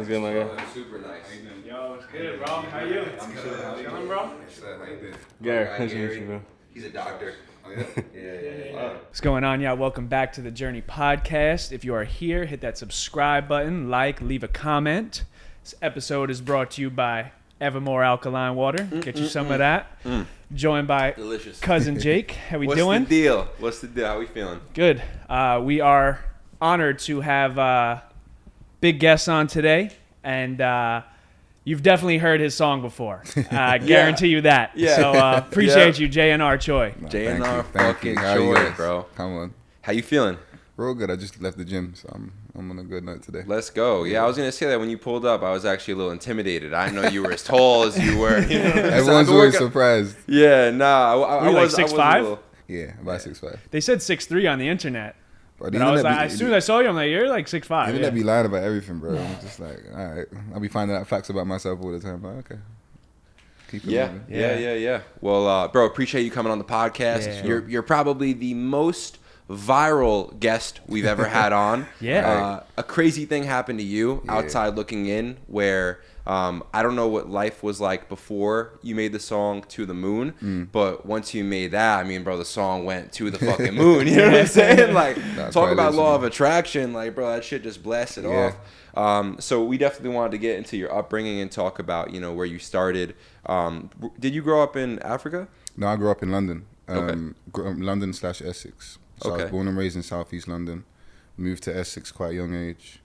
What's good, my guy? Super nice. Yo, it's good, bro. How you? I'm good. Chilling, bro. How you doing? Gary, nice to meet you, bro. He's a doctor. Oh, yeah? Yeah. What's going on? Yeah, welcome back to the Journey Podcast. If you are here, hit that subscribe button, leave a comment. This episode is brought to you by Evermore Alkaline Water. Get you some of that. Joined by Delicious. cousin Jake. How we What's doing? the deal? What's the deal? How we feeling? Good. We are honored to have big guests on today, and you've definitely heard his song before. I guarantee you that. Yeah. So appreciate you, JNR CHOI. No, JNR thank you. fucking How are you CHOI, guys? bro. Come on. How you feeling? Real good. I just left the gym, so I'm on a good note today. Let's go. Yeah, I was gonna say that when you pulled up, I was actually a little intimidated. I didn't know you were as tall as you were. You know? Everyone's always surprised. Yeah, nah. I You like was 6'5"? Yeah, about 6'5". They said 6'3" on the internet. But But I was like, as soon as I saw you, I'm like, you're like 6'5". Even Yeah. they be lying about everything, bro. I'm just like, all right. I'll be finding out facts about myself all the time. Like, okay. Keep it moving. Yeah. Well, bro, appreciate you coming on the podcast. Yeah. You're probably the most viral guest we've ever had on. Yeah. A crazy thing happened to you outside looking in where I don't know what life was like before you made the song To the Moon, but once you made that, I mean, bro, the song went to the fucking moon. You know what I'm saying? Like, talk about law of attraction. Like, bro, that shit just blasted off. So we definitely wanted to get into your upbringing and talk about, you know, where you started. Did you grow up in Africa? No, I grew up in London. Okay. London/Essex. So I was born and raised in Southeast London. Moved to Essex quite a young age.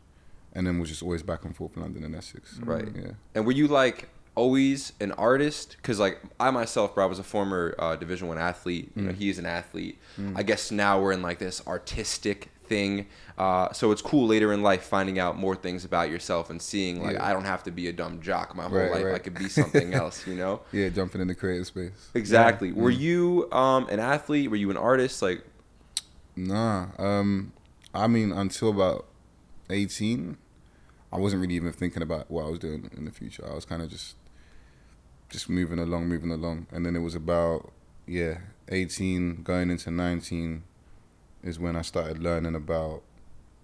And then was just always back and forth London and Essex. Right. Yeah. And were you like always an artist? Because like I myself, bro, I was a former Division I athlete. You know, he's an athlete. I guess now we're in like this artistic thing. So it's cool later in life finding out more things about yourself and seeing like I don't have to be a dumb jock my whole life. I could be something else, you know? Yeah, jumping in the creative space. Exactly. Were you an athlete? Were you an artist? Like, Nah. I mean, until about 18, I wasn't really even thinking about what I was doing in the future. I was kind of just moving along. And then it was about, 18 going into 19 is when I started learning about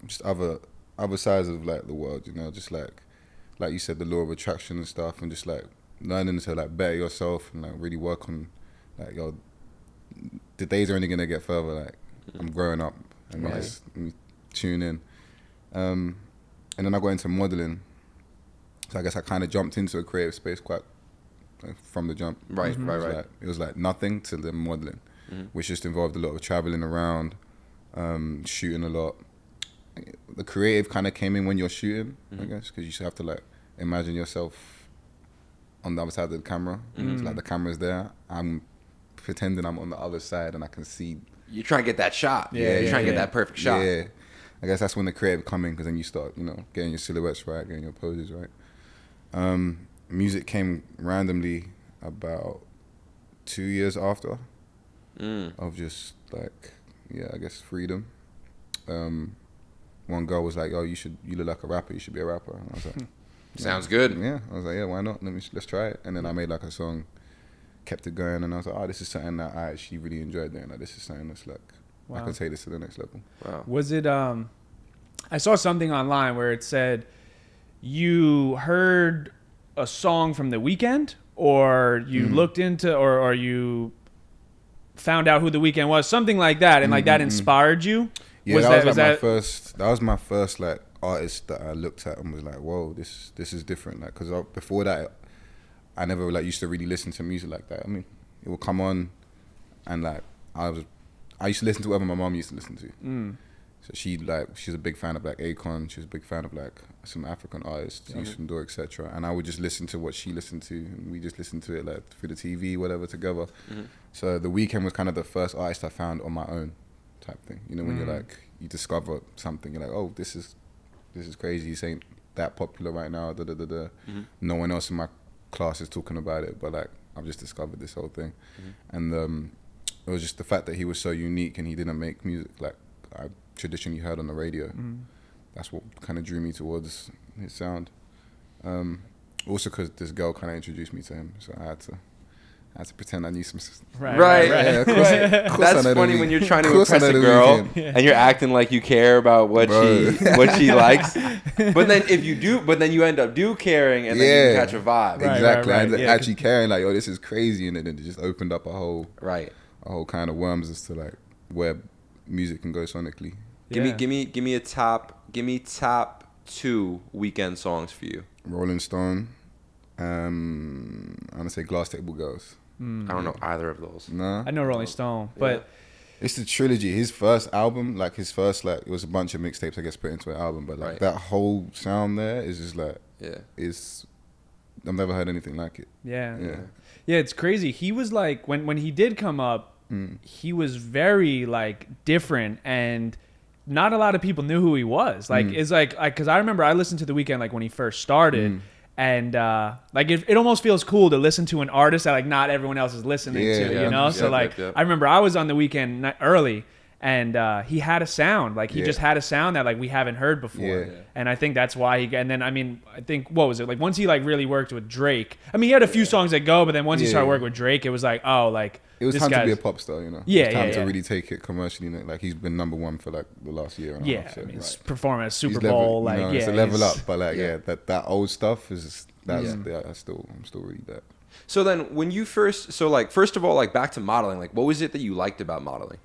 just other sides of like the world, you know, just like you said, the law of attraction and stuff, and just like learning to like better yourself and like really work on like, yo, the days are only gonna get further. Like I'm growing up and just tune in. And then I got into modeling. So I guess I kind of jumped into a creative space quite from the jump. Right. It was like nothing to the modeling, which just involved a lot of traveling around, shooting a lot. The creative kind of came in when you're shooting, I guess, because you just have to like imagine yourself on the other side of the camera. It's like the camera's there. I'm pretending I'm on the other side and I can see. you're trying to get that shot. You're trying to get that perfect shot. Yeah. I guess that's when the creative come in, because then you start, you know, getting your silhouettes right, getting your poses right. Music came randomly about 2 years after of just like, I guess freedom. One girl was like, "Oh, you look like a rapper. You should be a rapper." And I was like, Sounds good. Yeah, I was like, "Yeah, why not? Let's try it." And then I made like a song, kept it going, and I was like, "Oh, this is something that I actually really enjoyed doing. Like, this is something that's like, I can take this to the next level." Wow. Was it, I saw something online where it said you heard a song from The Weeknd, or you looked into, or you found out who The Weeknd was, something like that, and like that inspired you? Yeah, that was my first like artist that I looked at and was like, "Whoa, this is different." Like, because before that, I never like used to really listen to music like that. I mean, it would come on, and like I used to listen to whatever my mom used to listen to. So she's a big fan of like Akon. She was a big fan of like some African artists, Youssou N'Dour, etc. And I would just listen to what she listened to, and we just listened to it like through the TV, whatever, together. So The Weeknd was kind of the first artist I found on my own, type thing. You know, when you're like, you discover something, you're like, "Oh, this is crazy. This ain't that popular right now. No one else in my class is talking about it, but like I've just discovered this whole thing." And it was just the fact that he was so unique and he didn't make music like I traditionally heard on the radio. That's what kind of drew me towards his sound. Also because this girl kind of introduced me to him, so I I had to pretend I knew some. Right. Yeah, of course That's funny when you're trying to impress a girl and you're acting like you care about what she likes. But then you end up caring, and then you catch a vibe. Exactly. I ended up actually caring, like, oh, this is crazy, and then it just opened up a whole kind of worms as to like where music can go sonically. Give me top 2 weekend songs for you. Rolling Stone. I'm gonna say Glass Table Girls. I don't know either of those. No, I know Rolling Stone, but it's the trilogy. His first album, like it was a bunch of mixtapes, I guess, put into an album, but like that whole sound there is just like, I've never heard anything like it. Yeah. It's crazy. He was like, when he did come up, he was very like different, and not a lot of people knew who he was. Like it's like, because I remember I listened to The Weeknd like when he first started. And like it almost feels cool to listen to an artist that like not everyone else is listening to, you know. So like I remember I was on The Weeknd early, and he had a sound like he just had a sound that like we haven't heard before, and I think that's why he. And then I think what was it like once he like really worked with Drake. I mean, he had a few songs that go, but then once he started working with Drake, it was like it was time to be a pop star, you know. Yeah, it was time to really take it commercially. Like he's been number 1 for like the last year. And a half, so, I mean, performing at Super Bowl, it's a level up. But like, that old stuff is I'm still really that. So then, when you first of all, like back to modeling, like what was it that you liked about modeling?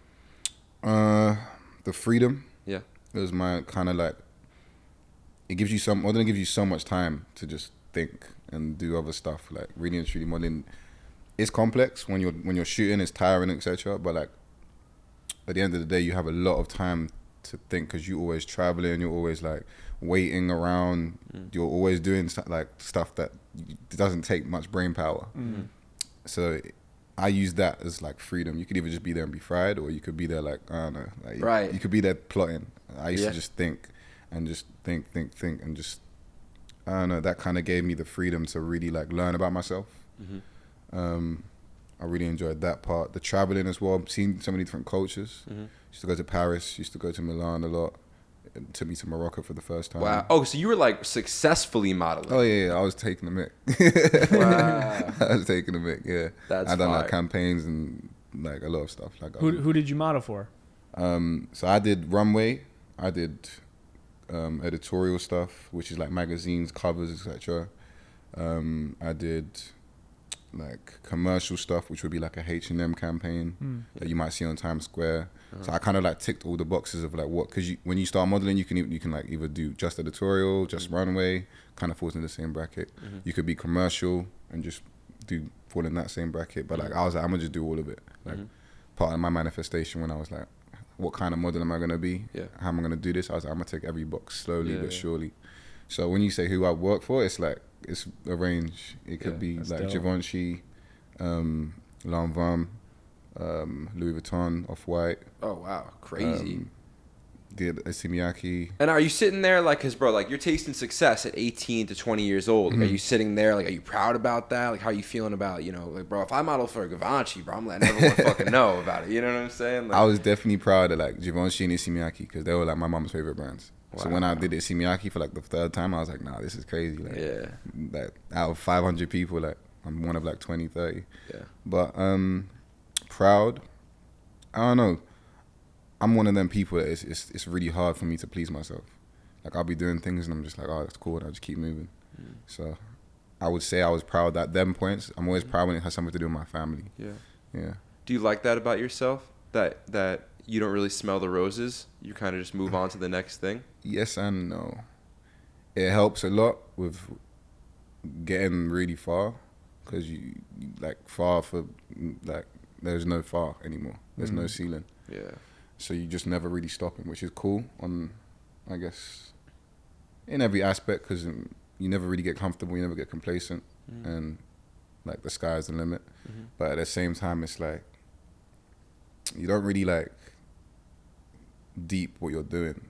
The freedom. Yeah, it was my kind of like. It gives you so much time to just think and do other stuff. Like really and truly modeling. It's complex when you're shooting. It's tiring, etc. But like at the end of the day, you have a lot of time to think because you're always traveling. You're always like waiting around. You're always doing stuff that doesn't take much brain power. So I use that as like freedom. You could either just be there and be fried, or you could be there like I don't know. Like, you could be there plotting. I used to just think and just think and just I don't know. That kind of gave me the freedom to really like learn about myself. I really enjoyed that part. The traveling as well, seeing so many different cultures. Used to go to Paris, used to go to Milan a lot. It took me to Morocco for the first time. Wow. Oh, so you were like successfully modeling. Oh yeah, I was taking the mic. Wow. I was taking the mic, yeah. That's I done fire. like campaigns and like a lot of stuff. Like who did you model for? So I did runway, I did editorial stuff, which is like magazines, covers, etc. I did like commercial stuff, which would be like a H&M campaign that you might see on Times Square. So I kind of like ticked all the boxes of like what, because when you start modeling, you can like either do just editorial, just runway, kind of falls in the same bracket. You could be commercial and just fall in that same bracket. But like I was like, I'm gonna just do all of it. Like part of my manifestation when I was like, what kind of model am I gonna be? How am I gonna do this? I was like, I'm gonna take every box slowly but surely. So when you say who I work for, it's like it's a range. It could be like dope. Givenchy, Lanvin, Louis Vuitton, Off-White. Oh wow, crazy. Simiaki. And are you sitting there like, cause bro, like you're tasting success at 18 to 20 years old. Are you sitting there like, are you proud about that? Like, how are you feeling about, you know, like, bro, if I model for Givenchy, bro, I'm letting everyone fucking know about it. You know what I'm saying? Like, I was definitely proud of like Givenchy and Simiaki because they were like my mom's favorite brands. Wow. So when I did Simiaki for like the 3rd time, I was like, nah, this is crazy. Like, like out of 500 people, like I'm one of like 20, 30. Yeah. But proud, I don't know. I'm one of them people that it's really hard for me to please myself. Like I'll be doing things and I'm just like, oh, that's cool, and I just keep moving. So I would say I was proud at them points. I'm always proud when it has something to do with my family. Yeah. Do you like that about yourself? That you don't really smell the roses? You kind of just move on to the next thing? Yes and no. It helps a lot with getting really far because you like far for like there's no far anymore. There's no ceiling. Yeah. So you just never really stopping, which is cool on, I guess, in every aspect because you never really get comfortable, you never get complacent, and like the sky's the limit. But at the same time, it's like you don't really like deep what you're doing.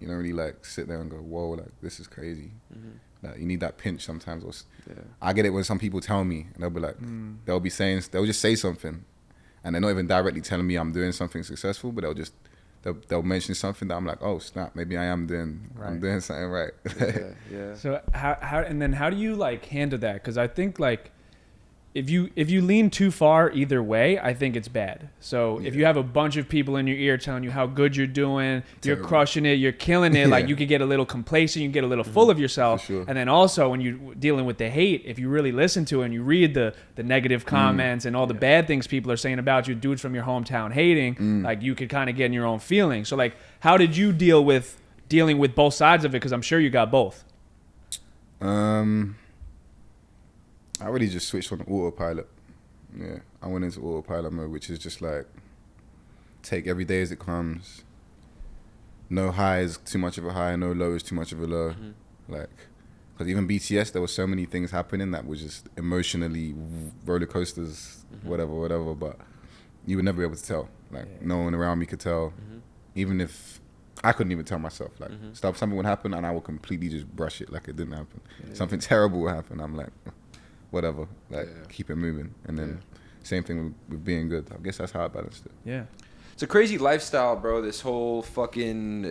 You don't really like sit there and go, whoa, like this is crazy. Like you need that pinch sometimes. I get it when some people tell me and they'll be like, they'll just say something and they're not even directly telling me I'm doing something successful, but they'll mention something that I'm like, oh snap, maybe I am doing something right. So how do you like handle that? Because I think like if you lean too far either way, I think it's bad. So if you have a bunch of people in your ear telling you how good you're doing, you're crushing it, you're killing it, like you could get a little complacent, you can get a little full of yourself. Sure. And then also when you're dealing with the hate, if you really listen to it and you read the negative comments and all the bad things people are saying about you, dudes from your hometown hating, like you could kind of get in your own feelings. So like, how did you dealing with both sides of it? Because I'm sure you got both. I really just switched on autopilot. Yeah, I went into autopilot mode, which is just like take every day as it comes. No high is too much of a high, no low is too much of a low. Like, because even BTS, there were so many things happening that was just emotionally roller coasters, whatever. But you would never be able to tell. Like, no one around me could tell. Even if I couldn't even tell myself. Like, something would happen and I would completely just brush it like it didn't happen. Something terrible would happen. I'm like, whatever, like keep it moving. And then same thing with being good. I guess that's how I balanced it. Yeah. It's a crazy lifestyle, bro. This whole fucking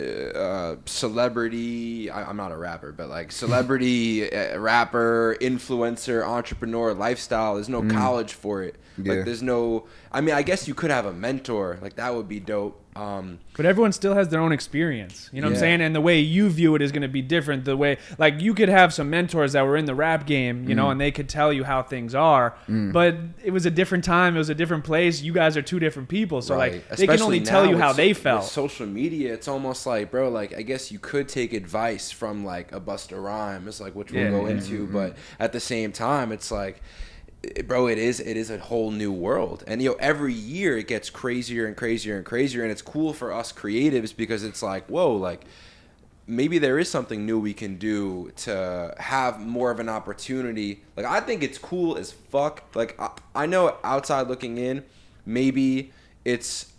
celebrity, I'm not a rapper, but like celebrity, rapper, influencer, entrepreneur lifestyle. There's no college for it. Like there's no, I mean, I guess you could have a mentor. Like that would be dope. But everyone still has their own experience. You know what I'm saying? And the way you view it is going to be different. The way, like, you could have some mentors that were in the rap game, you know, and they could tell you how things are. But it was a different time. It was a different place. You guys are two different people. So, like, they can only tell you how they felt. With social media, it's almost like, bro, like, I guess you could take advice from, like, a Busta Rhymes, like, which we'll go into. But at the same time, it's like, bro, it is a whole new world. And, you know, every year it gets crazier and crazier and crazier. And it's cool for us creatives because it's like, whoa, like, maybe there is something new we can do to have more of an opportunity. Like, I think it's cool as fuck. Like, I know outside looking in, maybe it's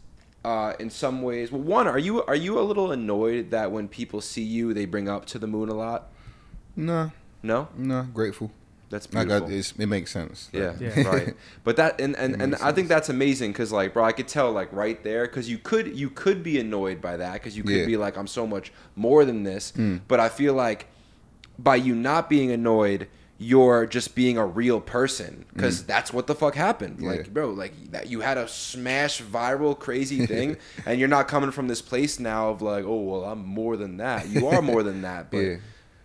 in some ways. Well, one, are you a little annoyed that when people see you, they bring up To the Moon a lot? No, grateful. That's beautiful. It makes sense. Yeah, right. But that and I think that's amazing because, like, bro, I could tell, like, right there, because you could be annoyed by that because you could be like, I'm so much more than this. But I feel like by you not being annoyed, you're just being a real person because that's what the fuck happened. Like, bro, like that you had a smash viral crazy thing and you're not coming from this place now of like, oh, well, I'm more than that. You are more than that, but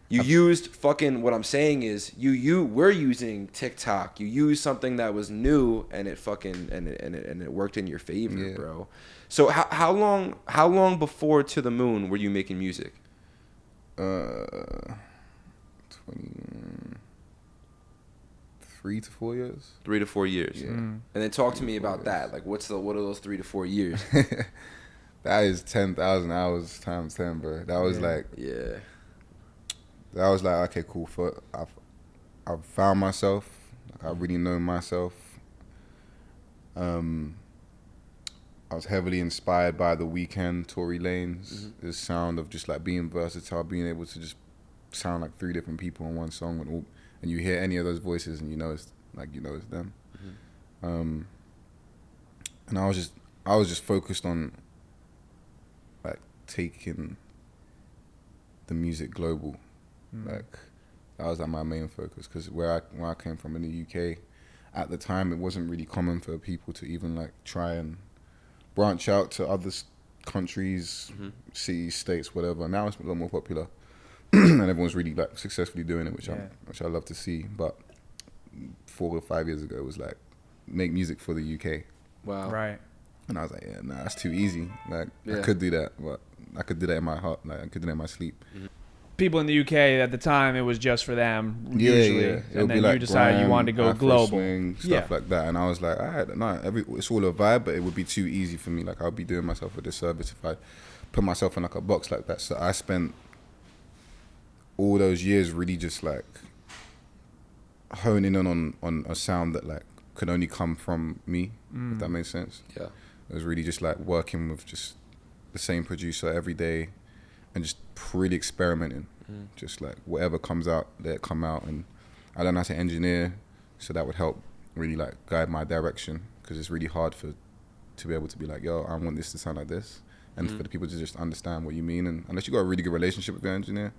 you used fucking, what I'm saying is we're using TikTok. You used something that was new and it fucking and it worked in your favor, bro. So how long before To the Moon were you making music? 3 to 4 years. 3 to 4 years. Yeah. And then talk to me about that. Like, what are those 3 to 4 years? That is 10,000 hours times 10, bro. That was like That was like, okay, cool. I've found myself. Like, I really know myself. I was heavily inspired by The Weeknd, Tory Lanez, this sound of just like being versatile, being able to just sound like 3 different people in one song, and you hear any of those voices and you know it's them. And I was just focused on like taking the music global. Like, that was like my main focus, because where I came from in the UK, at the time it wasn't really common for people to even like try and branch out to other countries, cities, states, whatever. Now it's a lot more popular, and everyone's really like successfully doing it, which I love to see. But 4 or 5 years ago, it was like, make music for the UK. Wow. Right. And I was like, nah, that's too easy. Like, I could do that, but I could do that in my heart. Like, I could do that in my sleep. People in the UK at the time, it was just for them, usually. And then like you decided you wanted to go Afro global. Swing, stuff like that. And I was like, it's all a vibe, but it would be too easy for me. Like, I'll be doing myself a disservice if I put myself in like a box like that. So I spent all those years really just like honing in on a sound that like could only come from me, if that makes sense. Yeah. It was really just like working with just the same producer every day and just really experimenting. Just like whatever comes out, let it come out. And I learned how to engineer, so that would help really like guide my direction, because it's really hard to be able to be like, yo, I want this to sound like this, and for the people to just understand what you mean. And unless you got a really good relationship with your engineer,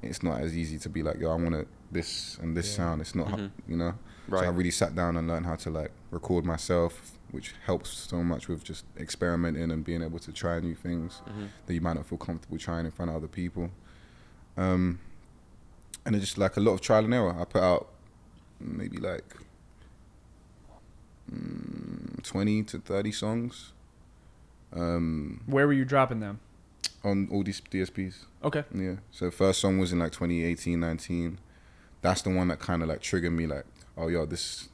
it's not as easy to be like, yo, I want this and this sound. It's not, you know. Right. So I really sat down and learned how to like record myself, which helps so much with just experimenting and being able to try new things that you might not feel comfortable trying in front of other people. And it's just like a lot of trial and error. I put out maybe like 20 to 30 songs. Where were you dropping them? On all these DSPs. Okay. Yeah. So the first song was in like 2018, 19. That's the one that kind of like triggered me like, oh, yo, this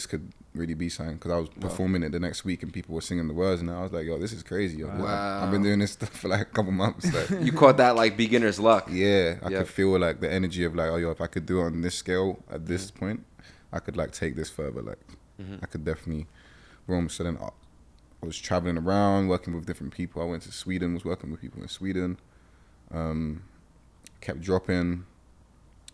could really be something. Because I was performing it the next week and people were singing the words and I was like, yo, this is crazy. Yo. Wow. I've been doing this stuff for like a couple months. Like, You caught that like beginner's luck. yeah. I could feel like the energy of like, oh, yo, if I could do it on this scale at this Mm-hmm. point, I could like take this further. Like, I could definitely roam. So then I was traveling around, working with different people. I went to Sweden, was working with people in Sweden. Kept dropping.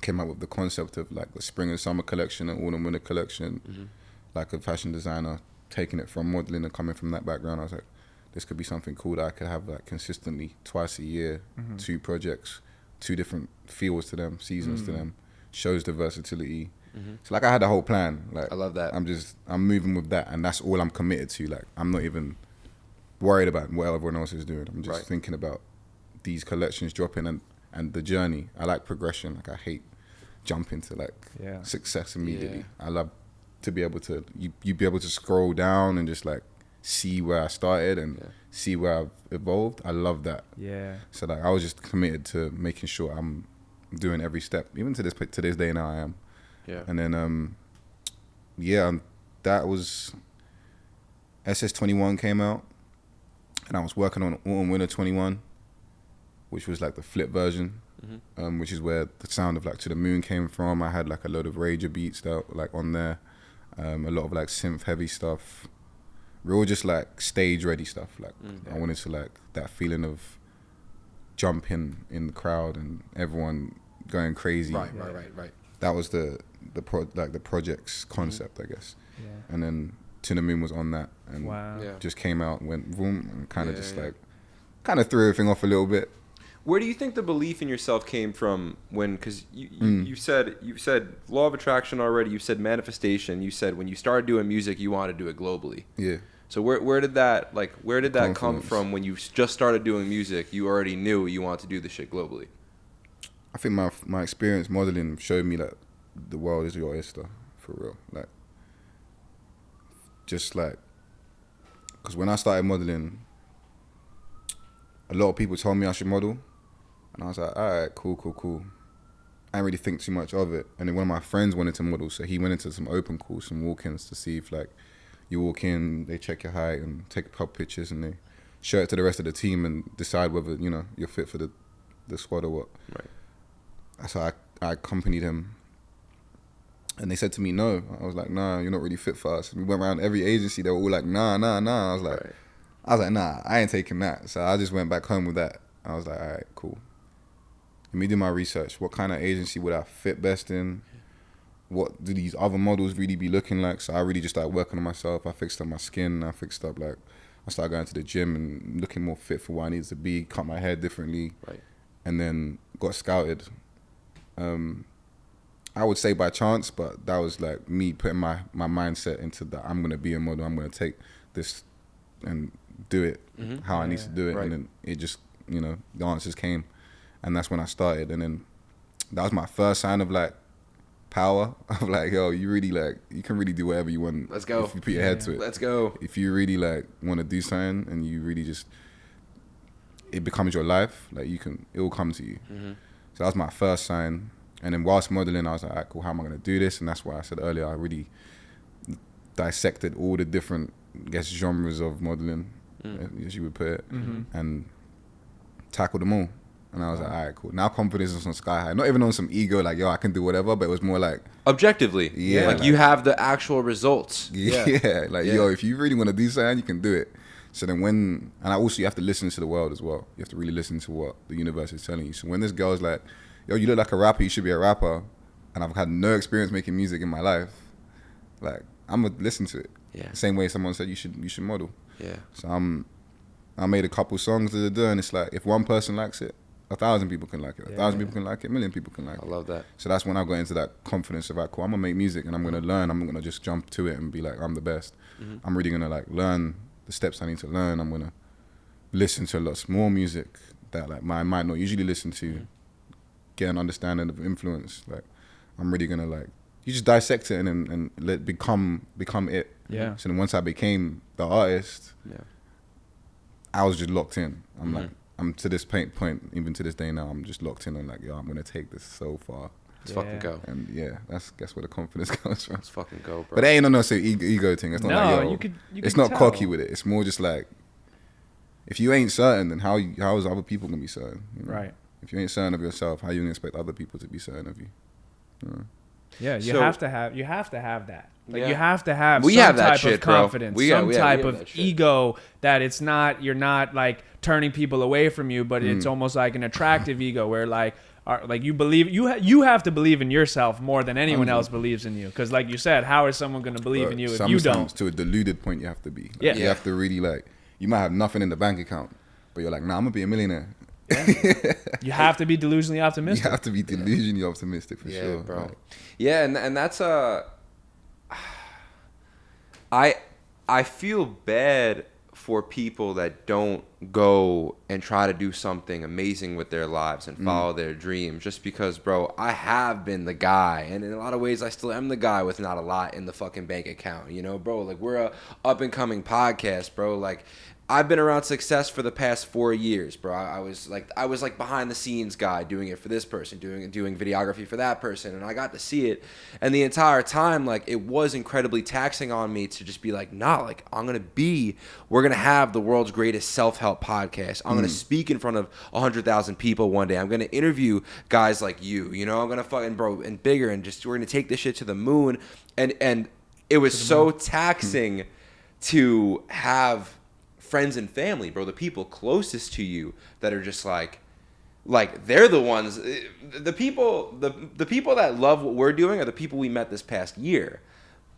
Came up with the concept of like the spring and summer collection and autumn winter collection. Like a fashion designer, taking it from modeling and coming from that background, I was like, this could be something cool that I could have like consistently twice a year, 2 projects, 2 different feels to them, seasons to them, shows the versatility. So like I had a whole plan. Like I love that. I'm moving with that, and that's all I'm committed to. Like I'm not even worried about what everyone else is doing. I'm just thinking about these collections dropping and the journey. I like progression. Like I hate jumping to like success immediately. I love to be able to you be able to scroll down and just like see where I started and see where I've evolved. I love that. Yeah. So like I was just committed to making sure I'm doing every step, even to this day now I am. Yeah. And then that was SS21 came out, and I was working on Autumn Winter 21, which was like the flip version, which is where the sound of like To the Moon came from. I had like a load of Rager beats that like on there, a lot of like synth heavy stuff, real just like stage ready stuff. Like I wanted to like that feeling of jumping in the crowd and everyone going crazy. Right. That was the project's concept, I guess. Yeah. And then To the Moon was on that, and just came out, went boom, and kind of like threw everything off a little bit. Where do you think the belief in yourself came from when? Because you said law of attraction already. You said manifestation. You said when you started doing music, you wanted to do it globally. Yeah. So where did that come Confidence. from when you just started doing music? You already knew you wanted to do this shit globally. I think my experience modeling showed me that the world is your oyster, for real. Like, just like, because when I started modeling, a lot of people told me I should model, and I was like, all right, cool. I didn't really think too much of it. And then one of my friends wanted to model, so he went into some open calls, some walk-ins to see if like you walk in, they check your height and take pub pictures, and they show it to the rest of the team and decide whether you're fit for the squad or what. Right. So I accompanied him, and they said to me, no. I was like, nah, you're not really fit for us. And we went around every agency, they were all like, nah. I was like, nah, I ain't taking that. So I just went back home with that. I was like, all right, cool. Let me do my research. What kind of agency would I fit best in? What do these other models really be looking like? So I really just started working on myself. I fixed up my skin. I fixed up I started going to the gym and looking more fit for what I needed to be, cut my hair differently. Right. And then got scouted. I would say by chance, but that was like me putting my mindset into that I'm going to be a model. I'm going to take this and do it how I need to do it. Right. And then it just, the answers came. And that's when I started. And then that was my first sign of like power of like, yo, you really like, you can really do whatever you want. Let's go. If you put your head to it. Let's go. If you really like want to do something and you really just, it becomes your life, like it will come to you. So that was my first sign. And then whilst modeling, I was like, all right, cool, how am I going to do this? And that's why I said earlier, I really dissected all the different, I guess, genres of modeling, as you would put it, and tackled them all. And I was like, all right, cool. Now confidence is on sky high. Not even on some ego, like, yo, I can do whatever, but it was more like... Objectively. Yeah. Like you have the actual results. Yeah. Yo, if you really want to do something, you can do it. So then and you have to listen to the world as well. You have to really listen to what the universe is telling you. So when this girl's like, yo, you look like a rapper, you should be a rapper, and I've had no experience making music in my life, like, I'm going to listen to it. Yeah. Same way someone said you should model. Yeah. So I made a couple songs and it's like, if one person likes it, 1,000 people can like it. 1,000 people can like it. 1,000,000 people can like it. I love that. So that's when I got into that confidence of like, cool, I'm gonna make music and I'm gonna learn. I'm not gonna just jump to it and be like, I'm the best. I'm really gonna like learn the steps I need to learn. I'm gonna listen to lots more music that like I might not usually listen to. Get an understanding of influence. Like I'm really gonna like, you just dissect it and let become it. Yeah. So then once I became the artist, I was just locked in. I'm like, I'm to this point, even to this day now, I'm just locked in and like, yo, I'm gonna take this so far. Let's fucking go. And that's where the confidence comes from. Let's fucking go, bro. But it ain't no ego thing. It's not like, yo, you it's can not tell. cocky with it. It's more just like, if you ain't certain, then how is other people gonna be certain? You know? Right. If you ain't certain of yourself, how you gonna expect other people to be certain of you? Yeah, you So- have to have that. Like Yeah. you have to have We some have that type shit, of bro. confidence, We some have type that of shit. ego that you're not like turning people away from you, but it's almost like an attractive ego where like you believe you have to believe in yourself more than anyone else believes in you. Because like you said, how is someone going to believe in you if you don't? To a deluded point, you have to be. Like, Yeah. You have to really like. You might have nothing in the bank account, but you're like, nah, I'm gonna be a millionaire. You have to be delusionally You optimistic. have to be delusionally optimistic for Yeah, sure, bro. Like, Yeah, and that's I feel bad for people that don't go and try to do something amazing with their lives and follow their dreams, just because, bro, I have been the guy, and in a lot of ways I still am the guy with not a lot in the fucking bank account, you know, bro. Like, we're a up and coming podcast, bro. Like, I've been around success for the past 4 years, bro. I was like behind the scenes guy, doing it for this person, doing videography for that person, and I got to see it. And the entire time, like, it was incredibly taxing on me to just be like, nah, like, we're gonna have the world's greatest self-help podcast. I'm gonna speak in front of 100,000 people one day. I'm gonna interview guys like you know. I'm gonna fucking, bro, and bigger, and just we're gonna take this shit to the moon. And it was so taxing to have friends and family, bro, the people closest to you that are just like they're the ones, the people that love what we're doing are the people we met this past year,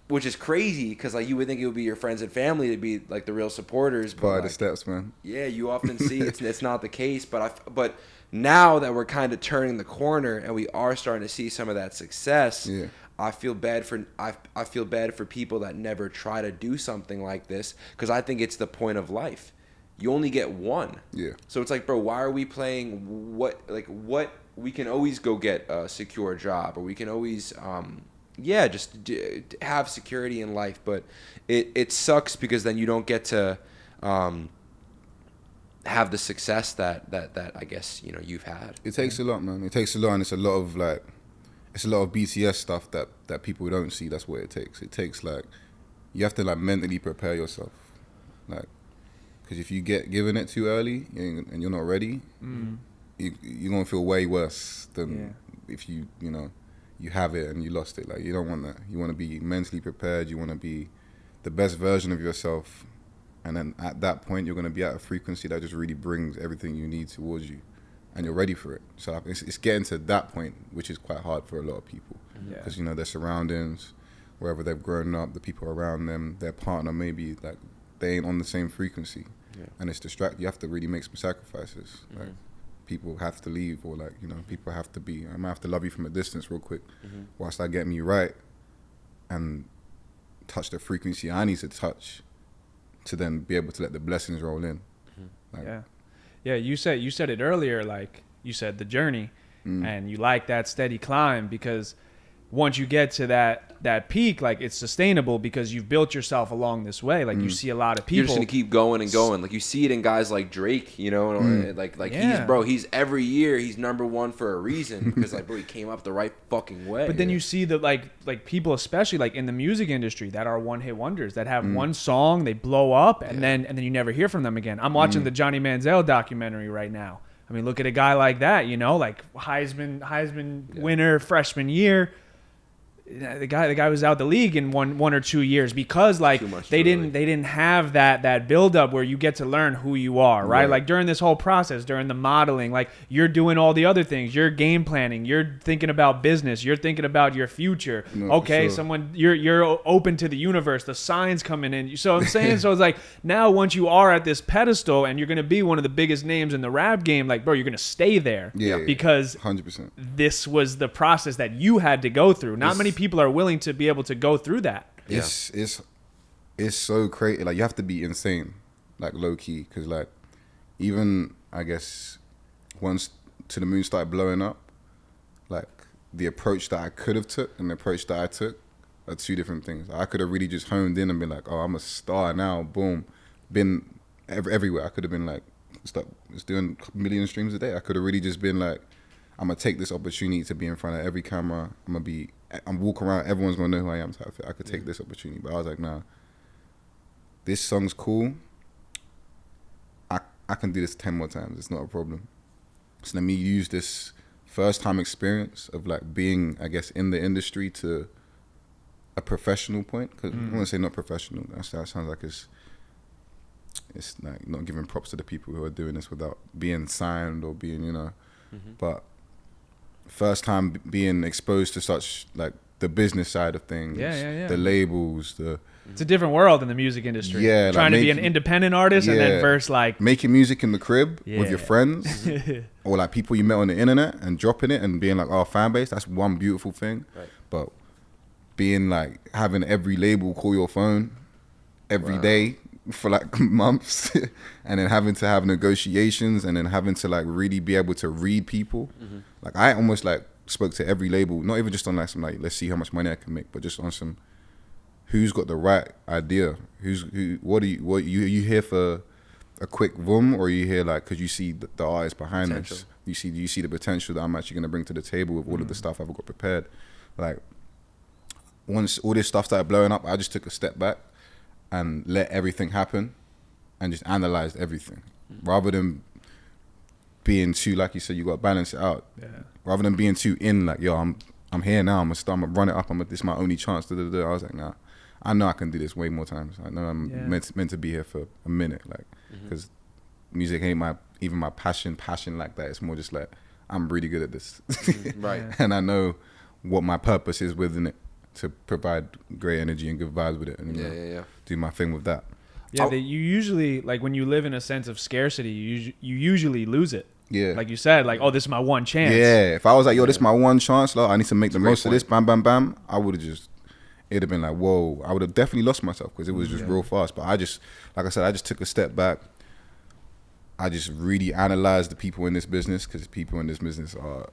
which is crazy because like you would think it would be your friends and family to be like the real supporters, but by like, the steps, man. yeah, you often see it's not the case, but now that we're kind of turning the corner and we are starting to see some of that success, Yeah. I feel bad for people that never try to do something like this, because I think it's the point of life. You only get one. Yeah. So it's like, bro, why are we playing what we can always go get a secure job, or we can always just have security in life, but it sucks because then you don't get to have the success that I guess, you know, you've had. It takes a lot, man. It takes a lot, and it's a lot of BTS stuff that people don't see. That's what it takes. It takes like, you have to like mentally prepare yourself, like, because if you get given it too early and you're not ready, you're gonna feel way worse than if you have it and you lost it. Like, you don't want that. You want to be mentally prepared. You want to be the best version of yourself, and then at that point you're gonna be at a frequency that just really brings everything you need towards you, and you're ready for it. So it's getting to that point, which is quite hard for a lot of people, because you know, their surroundings, wherever they've grown up, the people around them, their partner, maybe like they ain't on the same frequency, and it's distracting. You have to really make some sacrifices. Like, people have to leave, or like, you know, people have to be. I might have to love you from a distance real quick, whilst I get me right and touch the frequency I need to touch, to then be able to let the blessings roll in. Like, Yeah, you said it earlier, like you said the journey, and you like that steady climb, because once you get to that peak, like, it's sustainable because you've built yourself along this way. Like, you see a lot of people. You're just gonna keep going and going. Like, you see it in guys like Drake, you know, he's every year he's #1 for a reason, because like, bro, he came up the right fucking way. But then you see that like people, especially like in the music industry, that are one-hit wonders, that have one song, they blow up, and then you never hear from them again. I'm watching the Johnny Manziel documentary right now. I mean, look at a guy like that, you know, like Heisman winner freshman year. the guy was out the league in one or 2 years because like they didn't have that build up where you get to learn who you are, right? Like during this whole process, during the modeling, like you're doing all the other things, you're game planning, you're thinking about business, you're thinking about your future. Okay, sure. You're open to the universe, the signs coming in. So I'm saying, so it's like now once you are at this pedestal and you're gonna be one of the biggest names in the rap game, like bro, you're gonna stay there, because 100%. This was the process that you had to go through. Not many people are willing to be able to go through that. It's so crazy. Like you have to be insane, like low key, because like even I guess once To the Moon started blowing up, like the approach that I could have took and the approach that I took are two different things. I could have really just honed in and been like, oh, I'm a star now, boom, been everywhere. I could have been like, it's doing a million streams a day. I could have really just been like, I'm gonna take this opportunity to be in front of every camera. I'm walking around, everyone's gonna know who I am type of thing. I could take this opportunity, but I was like, nah, this song's cool. I can do this 10 more times. It's not a problem. So let me use this first time experience of like being, I guess, in the industry to a professional point. Because I want to say not professional. That sounds like it's like not giving props to the people who are doing this without being signed or being, you know, but first time being exposed to such like the business side of things, the labels, it's a different world in the music industry. Yeah, trying to be an independent artist and then first like making music in the crib with your friends or like people you met on the internet and dropping it and being like, oh, fan base, that's one beautiful thing. Right. But being like having every label call your phone every day for like months and then having to have negotiations and then having to like really be able to read people. Like I almost like spoke to every label, not even just on like some like, let's see how much money I can make, but just on some, who's got the right idea? What are you here for a quick boom, or are you here like because you see the artist behind this? You see the potential that I'm actually gonna bring to the table with all of the stuff I've got prepared. Like once all this stuff started blowing up, I just took a step back and let everything happen and just analyzed everything rather than being too, like you said, you got to balance it out. Rather than being too in, like, yo, I'm here now, I'm gonna run it up, this is my only chance. I was like, nah, I know I can do this way more times. I know I'm meant to be here for a minute, like, because music ain't my passion like that. It's more just like, I'm really good at this. Right. And I know what my purpose is within it, to provide great energy and good vibes with it, and do my thing with that. Yeah, you usually, like when you live in a sense of scarcity, you usually lose it. Yeah. Like you said, like, oh, this is my one chance. Yeah. If I was like, yo, this is my one chance, like, I need to make the most of this, bam, bam, bam, I would have just, it'd have been like, whoa, I would have definitely lost myself because it was just real fast. But I just, like I said, I just took a step back. I just really analyzed the people in this business, because people in this business are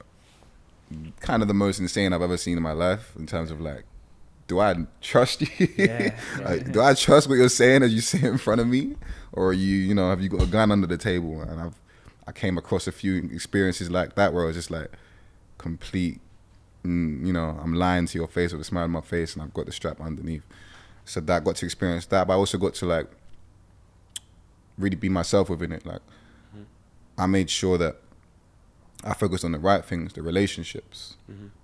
kind of the most insane I've ever seen in my life in terms of like, do I trust you? Like, do I trust what you're saying as you say in front of me? Or are you know, have you got a gun under the table? And I came across a few experiences like that where I was just like complete, you know, I'm lying to your face with a smile on my face and I've got the strap underneath. So that I got to experience that, but I also got to like really be myself within it. Like I made sure that I focused on the right things, the relationships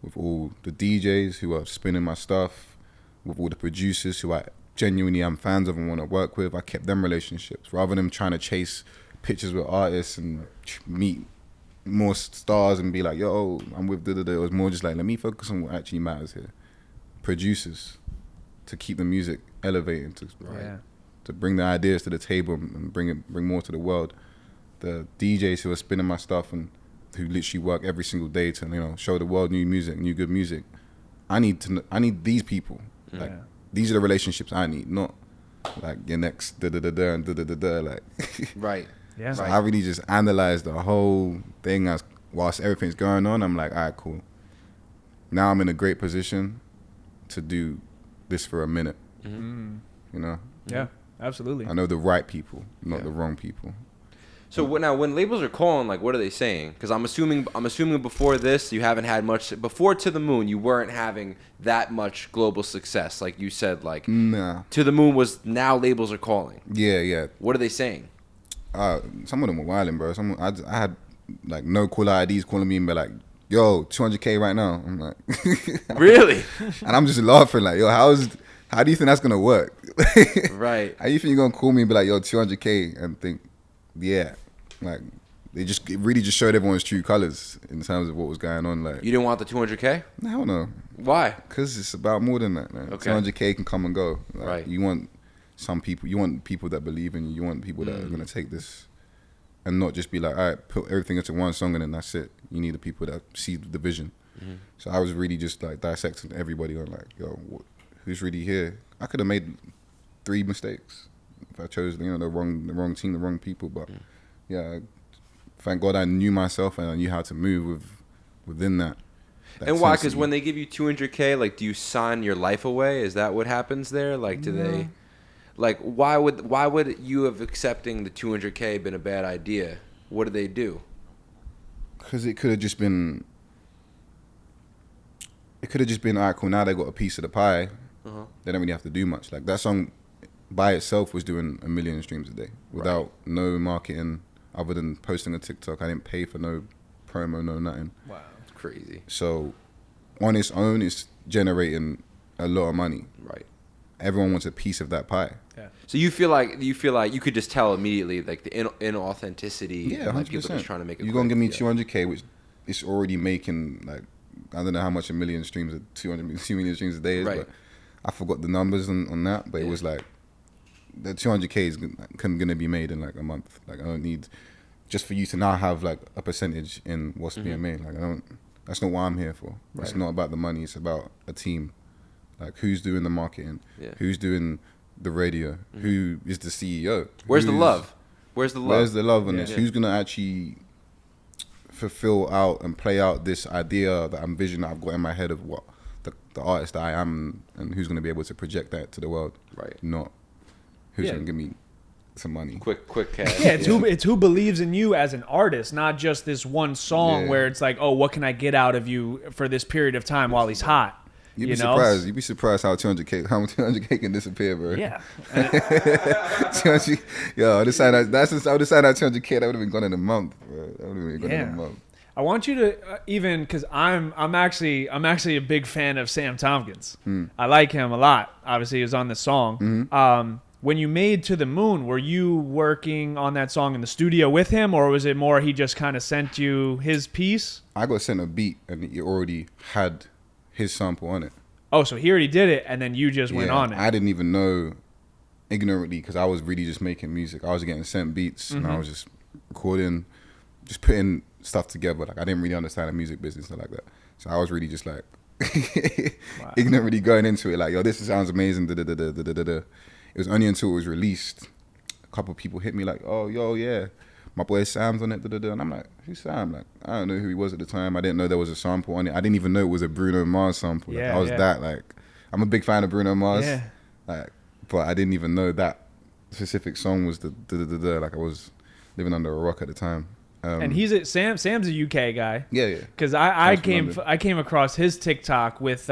with all the DJs who are spinning my stuff, with all the producers who I genuinely am fans of and want to work with. I kept them relationships rather than trying to chase pictures with artists and meet more stars and be like, yo, I'm with da-da-da. It was more just like, let me focus on what actually matters here. Producers, to keep the music elevating, to bring the ideas to the table and bring more to the world. The DJs who are spinning my stuff and who literally work every single day to, you know, show the world new music, new good music. I need these people. Like, these are the relationships I need, not like your next da-da-da-da and da-da-da-da, like. Right. Yeah. So I really just analyzed the whole thing whilst everything's going on. I'm like, all right, cool. Now I'm in a great position to do this for a minute. You know? Yeah, absolutely. I know the right people, not the wrong people. So now, when labels are calling, like, what are they saying? Because I'm assuming before this, you haven't had much. Before To the Moon, you weren't having that much global success, like you said. Like, nah. To the Moon was now labels are calling. Yeah. What are they saying? Some of them were wilding, bro. I had like no caller IDs calling me and be like, yo, 200K right now. I'm like, Really? and I'm just laughing like, yo, how do you think that's gonna work? Right. How do you think you're gonna call me and be like, yo, 200K, and think, yeah, like it really just showed everyone's true colors in terms of what was going on. Like, You didn't want the 200K? hell no, Why? because it's about more than that, man. Okay. 200K can come and go. Like, Right. You want you want people that believe in you. You want people that are gonna take this and not just be like, all right, put everything into one song and then that's it. You need the people that see the vision. So I was really just like dissecting everybody on like, yo, who's really here? I could have made 3 mistakes if I chose, the wrong team, the wrong people. But yeah, thank God I knew myself and I knew how to move within that. And why? Because when they give you 200K, like, do you sign your life away? Is that what happens there? Like, do they, like, why would you have accepting the 200K been a bad idea? What did they do? Because it could have just been, all right, cool, now they got a piece of the pie. They don't really have to do much. Like, that song by itself was doing 1 million streams a day without no marketing other than posting a TikTok. I didn't pay for no promo, no nothing. Wow, it's crazy. So on its own, it's generating a lot of money. Right. Everyone wants a piece of that pie. Yeah. So you feel like you could just tell immediately, like, the inauthenticity. Yeah, 100%. Like, people just trying to make it. You're going to give me 200K, which it's already making, like, I don't know how much 1 million streams, 2 million streams a day is, Right. but I forgot the numbers on that, but it was like, the 200K is going to be made in like a month. Like, I don't need, just for you to now have like a percentage in what's being made. Like, that's not what I'm here for. It's not about the money, it's about a team. Like, who's doing the marketing? Who's doing the radio? Who is the CEO? Where's the love? Where's the love on this? Who's going to actually fulfill out and play out this idea, that vision that I've got in my head of what the artist that I am, and who's going to be able to project that to the world? Right. Not who's going to give me some money. Quick cash. Yeah, it's who believes in you as an artist, not just this one song where it's like, oh, what can I get out of you for this period of time while he's hot? You'd be surprised how 200K can disappear, bro. Yeah. 200, yo, I decided that 200K, that would have been gone in a month, bro. That would have been gone in a month. I want you to even, because I'm actually a big fan of Sam Tompkins. I like him a lot. Obviously, he was on the song. When you made To the Moon, were you working on that song in the studio with him, or was it more he just kind of sent you his piece? I got sent a beat, and it already had his sample on it. Oh, so he already did it, and then you just went on it. I didn't even know, ignorantly, because I was really just making music. I was getting sent beats, and I was just recording, just putting stuff together. Like, I didn't really understand the music business like that. So I was really just like, ignorantly going into it, like, yo, this sounds amazing, da-da-da-da-da-da-da. It was only until it was released, a couple of people hit me like, oh, yo, yeah, my boy Sam's on it, da-da-da. And I'm like, who's Sam? Like, I don't know who he was at the time. I didn't know there was a sample on it. I didn't even know it was a Bruno Mars sample. Like, I was that, like, I'm a big fan of Bruno Mars. Yeah. Like, but I didn't even know that specific song was the da-da-da-da. Like, I was living under a rock at the time. And Sam's a UK guy. Yeah. Because I came across his TikTok with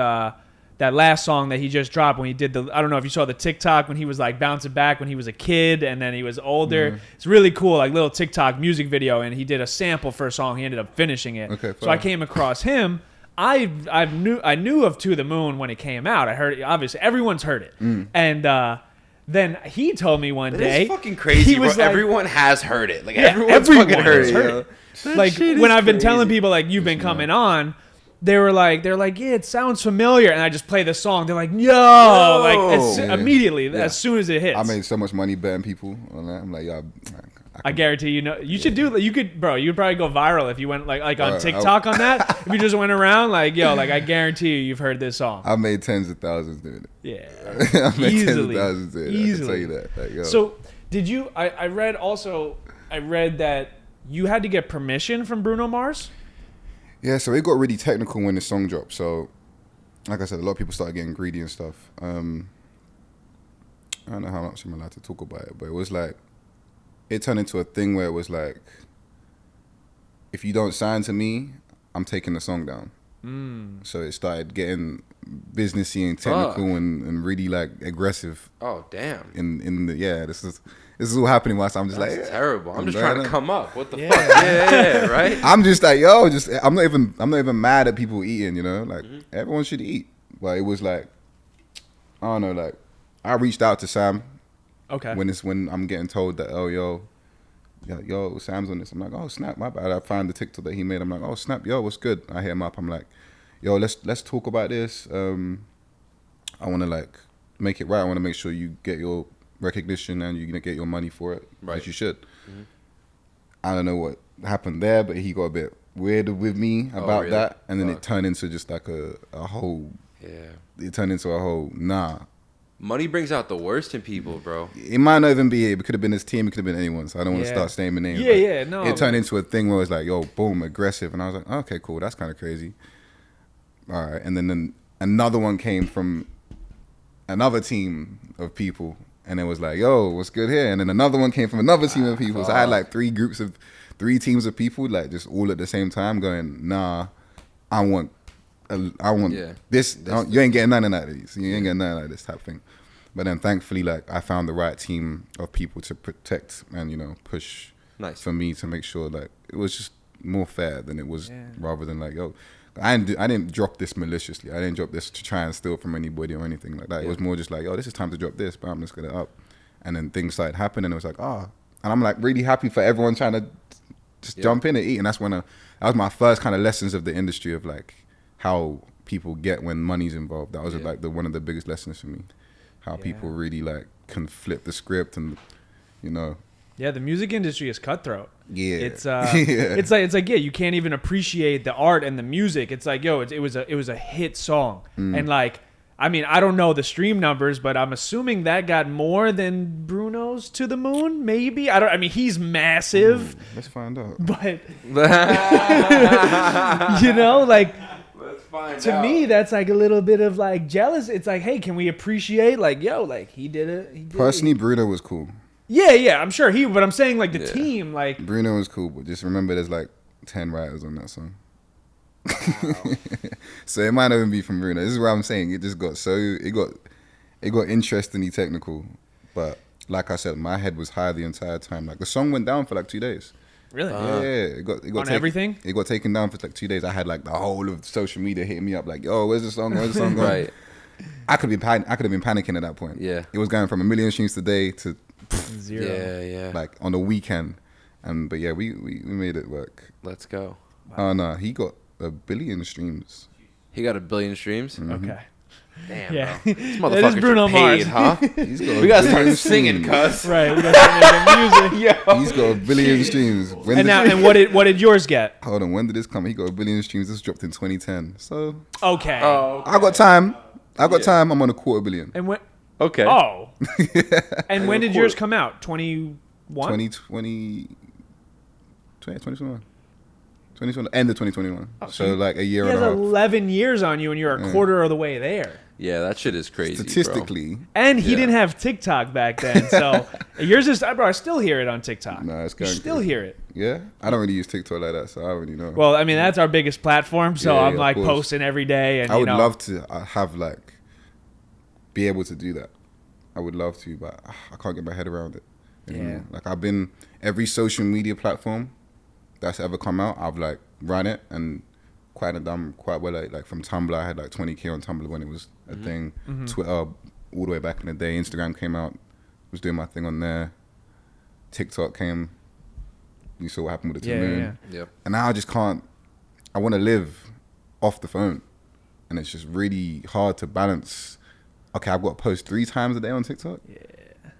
that last song that he just dropped when he did I don't know if you saw the TikTok when he was like bouncing back when he was a kid and then he was older. It's really cool, like little TikTok music video, and he did a sample for a song. He ended up finishing it. Okay, so I came across him. I knew of To the Moon when it came out. I heard it, obviously everyone's heard it, and then he told me one day, it's fucking crazy. He was bro. like, everyone has heard it. Like, everyone fucking heard has it. Like, when I've been telling people like you've been coming on, they're like, yeah, it sounds familiar, and I just play the song. They're like, yo, like immediately as soon as it hits. I made so much money betting people on that. I'm like, yeah. I guarantee you should do. You could, bro. You'd probably go viral if you went like on TikTok on that. If you just went around like, yo, like I guarantee you've heard this song. I made tens of thousands doing it. Yeah, I made easily, tens of thousands doing it. I can tell you that. Like, yo. So did you? I read that you had to get permission from Bruno Mars. Yeah, so it got really technical when the song dropped. So, like I said, a lot of people started getting greedy and stuff. I don't know how much I'm allowed to talk about it, but it was like, it turned into a thing where it was like, if you don't sign to me, I'm taking the song down. So it started getting businessy and technical and really like aggressive. Oh damn. In the this is all happening whilst I'm just That's like terrible. I'm just trying to come up. What the Yeah. fuck? Yeah, right. I'm just like, yo, I'm not even mad at people eating, you know? Like everyone should eat. But it was like, I don't know, like I reached out to Sam. Okay. When I'm getting told that, oh yo, Sam's on this. I'm like, oh snap, my bad. I found the TikTok that he made. I'm like, oh snap, yo, what's good? I hit him up. I'm like, yo, let's talk about this. I wanna like make it right. I wanna make sure you get your recognition and you're gonna get your money for it, Right. as you should. I don't know what happened there, but he got a bit weird with me about really? that, and then Fuck. it turned into just like a whole. Yeah. It turned into a whole nah. Money brings out the worst in people, bro. It might not even be. It could have been his team. It could have been anyone. So I don't want to Yeah. start naming names. Yeah, but yeah, no. It turned into a thing where it was like, yo, boom, aggressive, and I was like, okay, cool, that's kind of crazy. All right, and then another one came from another team of people. And it was like, yo, what's good here? And then another one came from another team of people. So I had like three teams of people, like just all at the same time going, nah, I want this. You ain't getting none of that. You ain't getting none of this type thing. But then thankfully, like I found the right team of people to protect and, you know, push for me to make sure like it was just more fair than it was rather than like, yo, I didn't drop this maliciously. I didn't drop this to try and steal from anybody or anything like that. Yeah. It was more just like, yo, this is time to drop this, but I'm just gonna up. And then things started happening. It was like, and I'm like really happy for everyone trying to just jump in and eat. And that's when that was my first kind of lessons of the industry of like how people get when money's involved. That was like one of the biggest lessons for me. How people really like can flip the script and, you know. Yeah, the music industry is cutthroat. Yeah, it's it's like you can't even appreciate the art and the music. It's like, yo, it was a hit song, and like, I mean, I don't know the stream numbers, but I'm assuming that got more than Bruno's To the Moon. Maybe I mean, he's massive. Let's find out. But you know, like. Let's find to out. me, that's like a little bit of like jealous. It's like, hey, can we appreciate like, yo, like he did it. Personally, Bruno was cool. Yeah, I'm sure but I'm saying like the team, like Bruno was cool, but just remember there's like 10 writers on that song. Wow. So it might not even be from Bruno. This is what I'm saying. It just got it got interestingly technical, but like I said, my head was high the entire time. Like the song went down for like 2 days. really, Yeah, it got everything. It got taken down for like 2 days. I had like the whole of social media hitting me up like, yo, where's the song? Where's the song going? Right. I could have been panicking at that point. Yeah. It was going from 1 million streams today to 0. Yeah. like on the weekend, but yeah, we made it work. Let's go. Oh no, he got 1 billion streams. He got 1 billion streams. Okay. Damn, Yeah. bro. This That is motherfuckers Bruno are paid, Mars. huh? He's got We gotta 1 start billion singing, streams. cuz. Right. We got to make music. He's got 1 billion streams. And what did yours get? Hold on, when did this come? He got 1 billion streams. This dropped in 2010. So Okay. Oh, I got time. I'm on a 250 million. And when? okay. Oh. And when did yours come out? 21. 2021. End of 2021. Oh, so like a year He and has a half. 11 years on you, and you're a quarter of the way there. Yeah, that shit is crazy. Statistically, And he Yeah. didn't have TikTok back then, so yours is. Bro, I still hear it on TikTok. nah, it's You going still crazy. hear it. Yeah, I don't really use TikTok like that, so I already know. Well, I mean, that's our biggest platform, so Yeah, I'm of like course. posting every day, and I would you know, love to have like be able to do that. I would love to, but I can't get my head around it. anymore. Yeah. Like I've been every social media platform that's ever come out, I've like run it and done quite well. Like from Tumblr, I had like 20K on Tumblr when it was a thing. Twitter, all the way back in the day. Instagram came out, was doing my thing on there. TikTok came. You saw what happened with the Moon. Yep. And now I just can't. I want to live off the phone, and it's just really hard to balance. Okay, I've got to post 3 times a day on TikTok,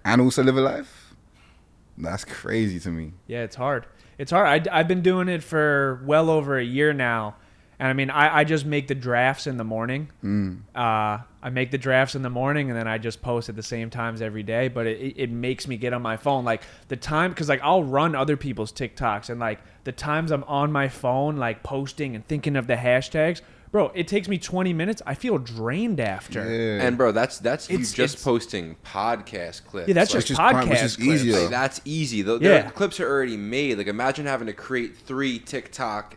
and also live a life. That's crazy to me. Yeah, it's hard. It's hard. I've been doing it for well over a year now. And I mean, I just make the drafts in the morning. I make the drafts in the morning, and then I just post at the same times every day. But it makes me get on my phone. Like the time, because like I'll run other people's TikToks, and like the times I'm on my phone, like posting and thinking of the hashtags, bro, it takes me 20 minutes. I feel drained after. Yeah. And bro, that's you It's- just posting podcast clips. Yeah, that's Like, just which is podcast clips. easier. like, that's easy. The Yeah. clips are already made. Like imagine having to create 3 TikTok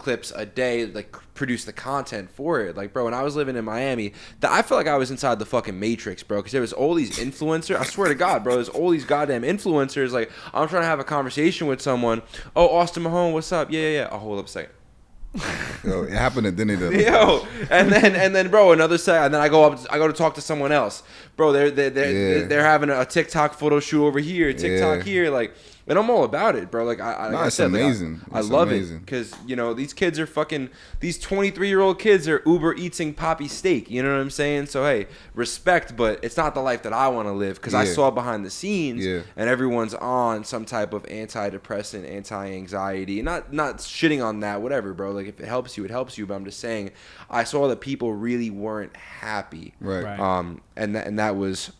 clips a day, like produce the content for it. Like, bro, when I was living in Miami, I felt like I was inside the fucking Matrix, bro, because there was all these influencers. I swear to God, bro, there's all these goddamn influencers. Like, I'm trying to have a conversation with someone. Oh, Austin Mahone, what's up? Yeah. Oh, hold up a second. Yo, it happened at dinner. Yo, and then, bro, another second, and then I go to talk to someone else, bro. They're having a TikTok photo shoot over here, TikTok here, like, and I'm all about it, bro. Like it's amazing. I love it because these kids are fucking, these 23-year-old kids are Uber eating Poppy steak. You know what I'm saying? So hey, respect, but it's not the life that I want to live because I saw behind the scenes, and everyone's on some type of antidepressant, anti-anxiety. Not shitting on that, whatever, bro. Like if it helps you, it helps you. But I'm just saying, I saw that people really weren't happy, right. And that was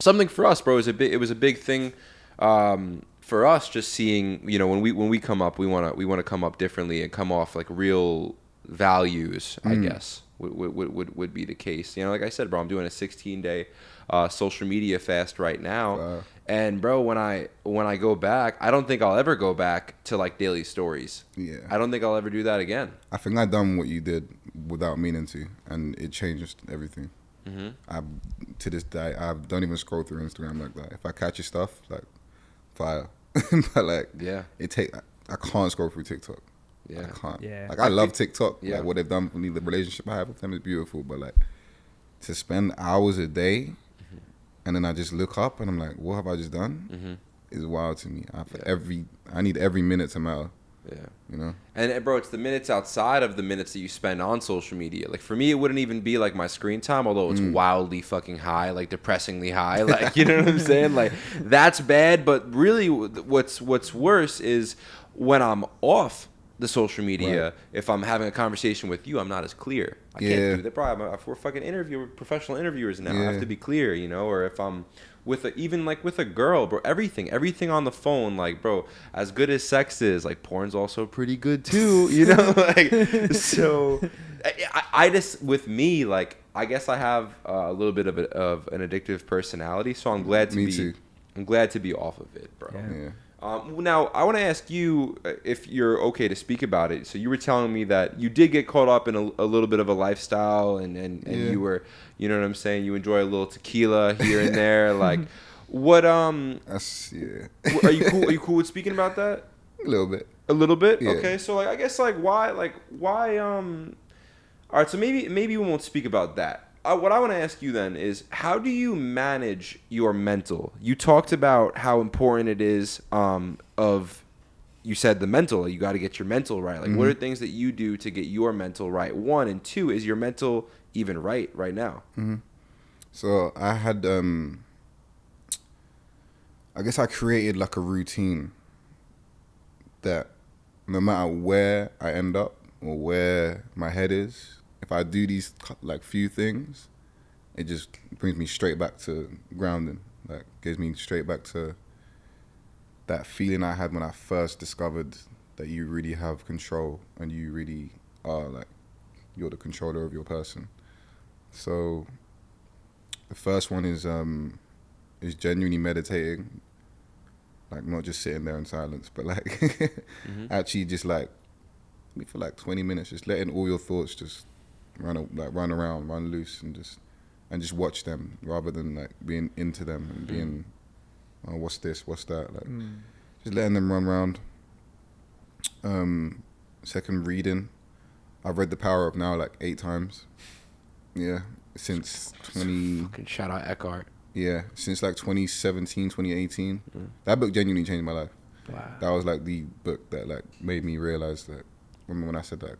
something for us, bro. It was a big thing. For us, just seeing, when we come up, we want to come up differently and come off like real values. I guess would be the case. Like I said, bro, I'm doing a 16-day social media fast right now. Wow. And bro, when I go back, I don't think I'll ever go back to like daily stories. Yeah, I don't think I'll ever do that again. I think I done what you did without meaning to, and it changed everything. To this day, I don't even scroll through Instagram like that. If I catch your stuff, like fire. But like, I can't scroll through TikTok. I can't. Like, I love TikTok. Like, what they've done for me, the relationship I have with them is beautiful. But like, to spend hours a day, and then I just look up and I'm like, what have I just done? Is wild to me. I need every minute to matter. Yeah. And bro, it's the minutes outside of the minutes that you spend on social media. Like for me, it wouldn't even be like my screen time, although it's wildly fucking high, like depressingly high. Like, you know what I'm saying? Like that's bad. But really what's worse is when I'm off the social media, right. If I'm having a conversation with you, I'm not as clear. I can't do that. Bro, if we're fucking professional interviewers now, I have to be clear, or if I'm with even with a girl, bro, everything on the phone, like, bro, as good as sex is, like, porn's also pretty good too, like, so I just, with me, like, I guess I have a little bit of an addictive personality, so I'm glad to be off of it, bro. Yeah. Now, I want to ask you if you're okay to speak about it. So you were telling me that you did get caught up in a little bit of a lifestyle, and you were, you know what I'm saying, you enjoy a little tequila here and there. Like, what That's, are you cool with speaking about that? A little bit. A little bit? Yeah. Okay, so like I guess why all right, so maybe we won't speak about that. What I want to ask you then is, how do you manage your mental? You talked about how important it is you said the mental, you got to get your mental right. Like, what are things that you do to get your mental right? 1, and 2, is your mental even right now? So I had, I guess I created like a routine that no matter where I end up or where my head is, if I do these like few things, it just brings me straight back to grounding. Like, gives me straight back to that feeling I had when I first discovered that you really have control and you really are, like, you're the controller of your person. So the first one is genuinely meditating, like not just sitting there in silence, but like actually just like for like 20 minutes, just letting all your thoughts just run around, run loose, and just watch them rather than like being into them and being, oh, what's this, what's that, like just letting them run around. Second, reading. I've read The Power of Now like 8 times. Yeah, since fucking shout out Eckhart. Yeah, since like 2017, 2018. That book genuinely changed my life. Wow. That was like the book that like made me realize that when I said that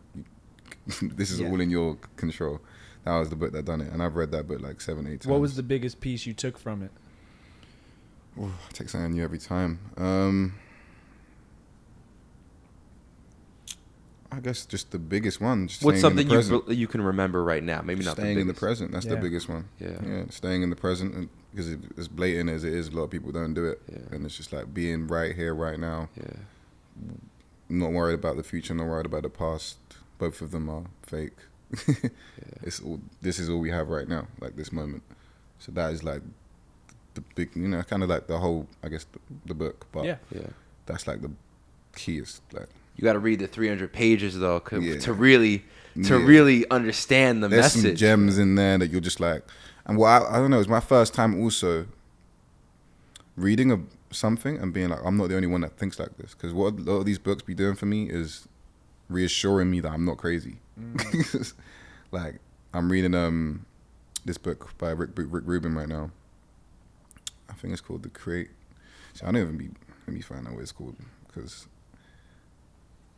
this is all in your control. That was the book that done it, and I've read that book like 7, 8 times. What was the biggest piece you took from it? Ooh, I take something new every time. I guess just the biggest one. Just what's something you can remember right now? Maybe not staying in the present. That's the biggest one. Yeah, staying in the present, and because as blatant as it is, a lot of people don't do it. Yeah. And it's just like being right here, right now. Yeah. Not worried about the future, not worried about the past. Both of them are fake. This is all we have right now, like this moment. So that is like the big, kind of like the whole, I guess, the book. But that's like the key is like You got to read the 300 pages though Yeah. to really understand the There's message. some gems in there that you're just like, and what I don't know, it's my first time also reading something and being like, I'm not the only one that thinks like this. Because what a lot of these books be doing for me is reassuring me that I'm not crazy. Like, I'm reading this book by Rick Rubin right now. I think it's called The Create. So I don't even let me find out what it's called, because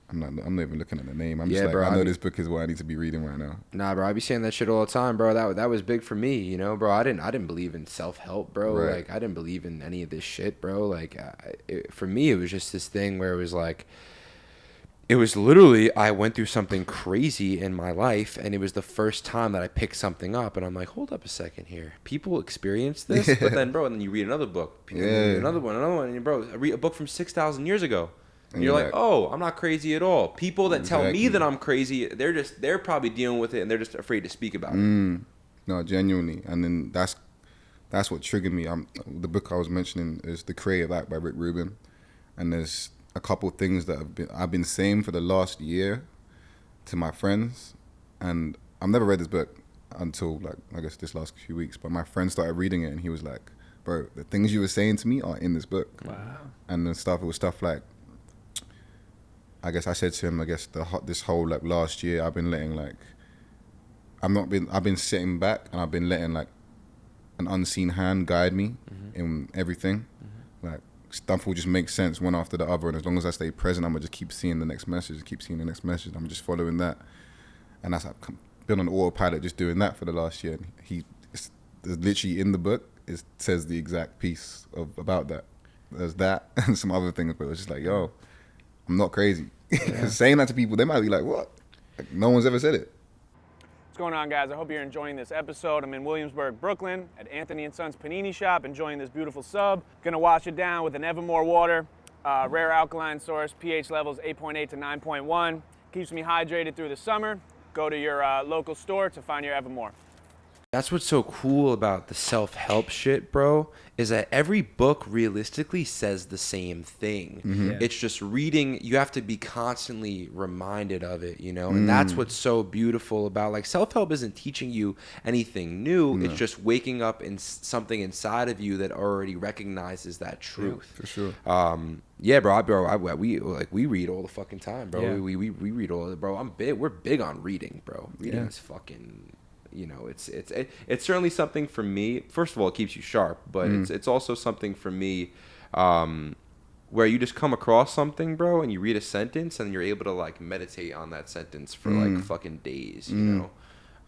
I'm not even looking at the name. I'm just like, bro, I know this book is what I need to be reading right now. Nah, bro, I be saying that shit all the time, bro. That was big for me, you know, bro. I didn't believe in self-help, bro. Right. Like, I didn't believe in any of this shit, bro. Like, for me, it was just this thing where it was like, it was literally, I went through something crazy in my life, and it was the first time that I picked something up, and I'm like, hold up a second here. People experience this, but then, bro, and then you read another book. People read another one, and bro, I read a book from 6,000 years ago. And you're like, oh, I'm not crazy at all. People that tell me that I'm crazy, they're probably dealing with it, and they're just afraid to speak about it. No, genuinely. And then that's what triggered me. The book I was mentioning is The Creative Act by Rick Rubin, and there's a couple of things that I've been saying for the last year to my friends, and I've never read this book until, like, I guess this last few weeks. But my friend started reading it, and he was like, "Bro, the things you were saying to me are in this book." Wow. And then it was stuff like, I guess I said to him, this whole like last year, I've been letting I've been sitting back, and I've been letting like an unseen hand guide me in everything. Like, stuff will just make sense one after the other, and as long as I stay present, I'm gonna just keep seeing the next message, I'm just following that, and that's like, been on autopilot just doing that for the last year. And it's literally in the book, it says the exact piece about that. There's that and some other things, but it was just like, yo, I'm not crazy. Saying that to people, they might be like, what? Like, no one's ever said it. what's going on, guys? I hope you're enjoying this episode. I'm in Williamsburg, Brooklyn at Anthony & Sons Panini Shop, enjoying this beautiful sub. Gonna wash it down with an Evermore water, rare alkaline source, pH levels 8.8 to 9.1. Keeps me hydrated through the summer. Go to your local store to find your Evermore. That's what's so cool about the self-help shit, bro, is that every book realistically says the same thing. Yeah. It's just reading, you have to be constantly reminded of it, you know? And that's what's so beautiful about, like, self-help isn't teaching you anything new. It's just waking up in something inside of you that already recognizes that truth. For sure. Yeah, bro. We read all the fucking time, bro. Yeah. We read all of it, bro. We're big on reading, bro. Reading is fucking... You know, it's certainly something for me. First of all, it keeps you sharp, but it's also something for me where you just come across something, bro, and you read a sentence and you're able to like meditate on that sentence for like fucking days. You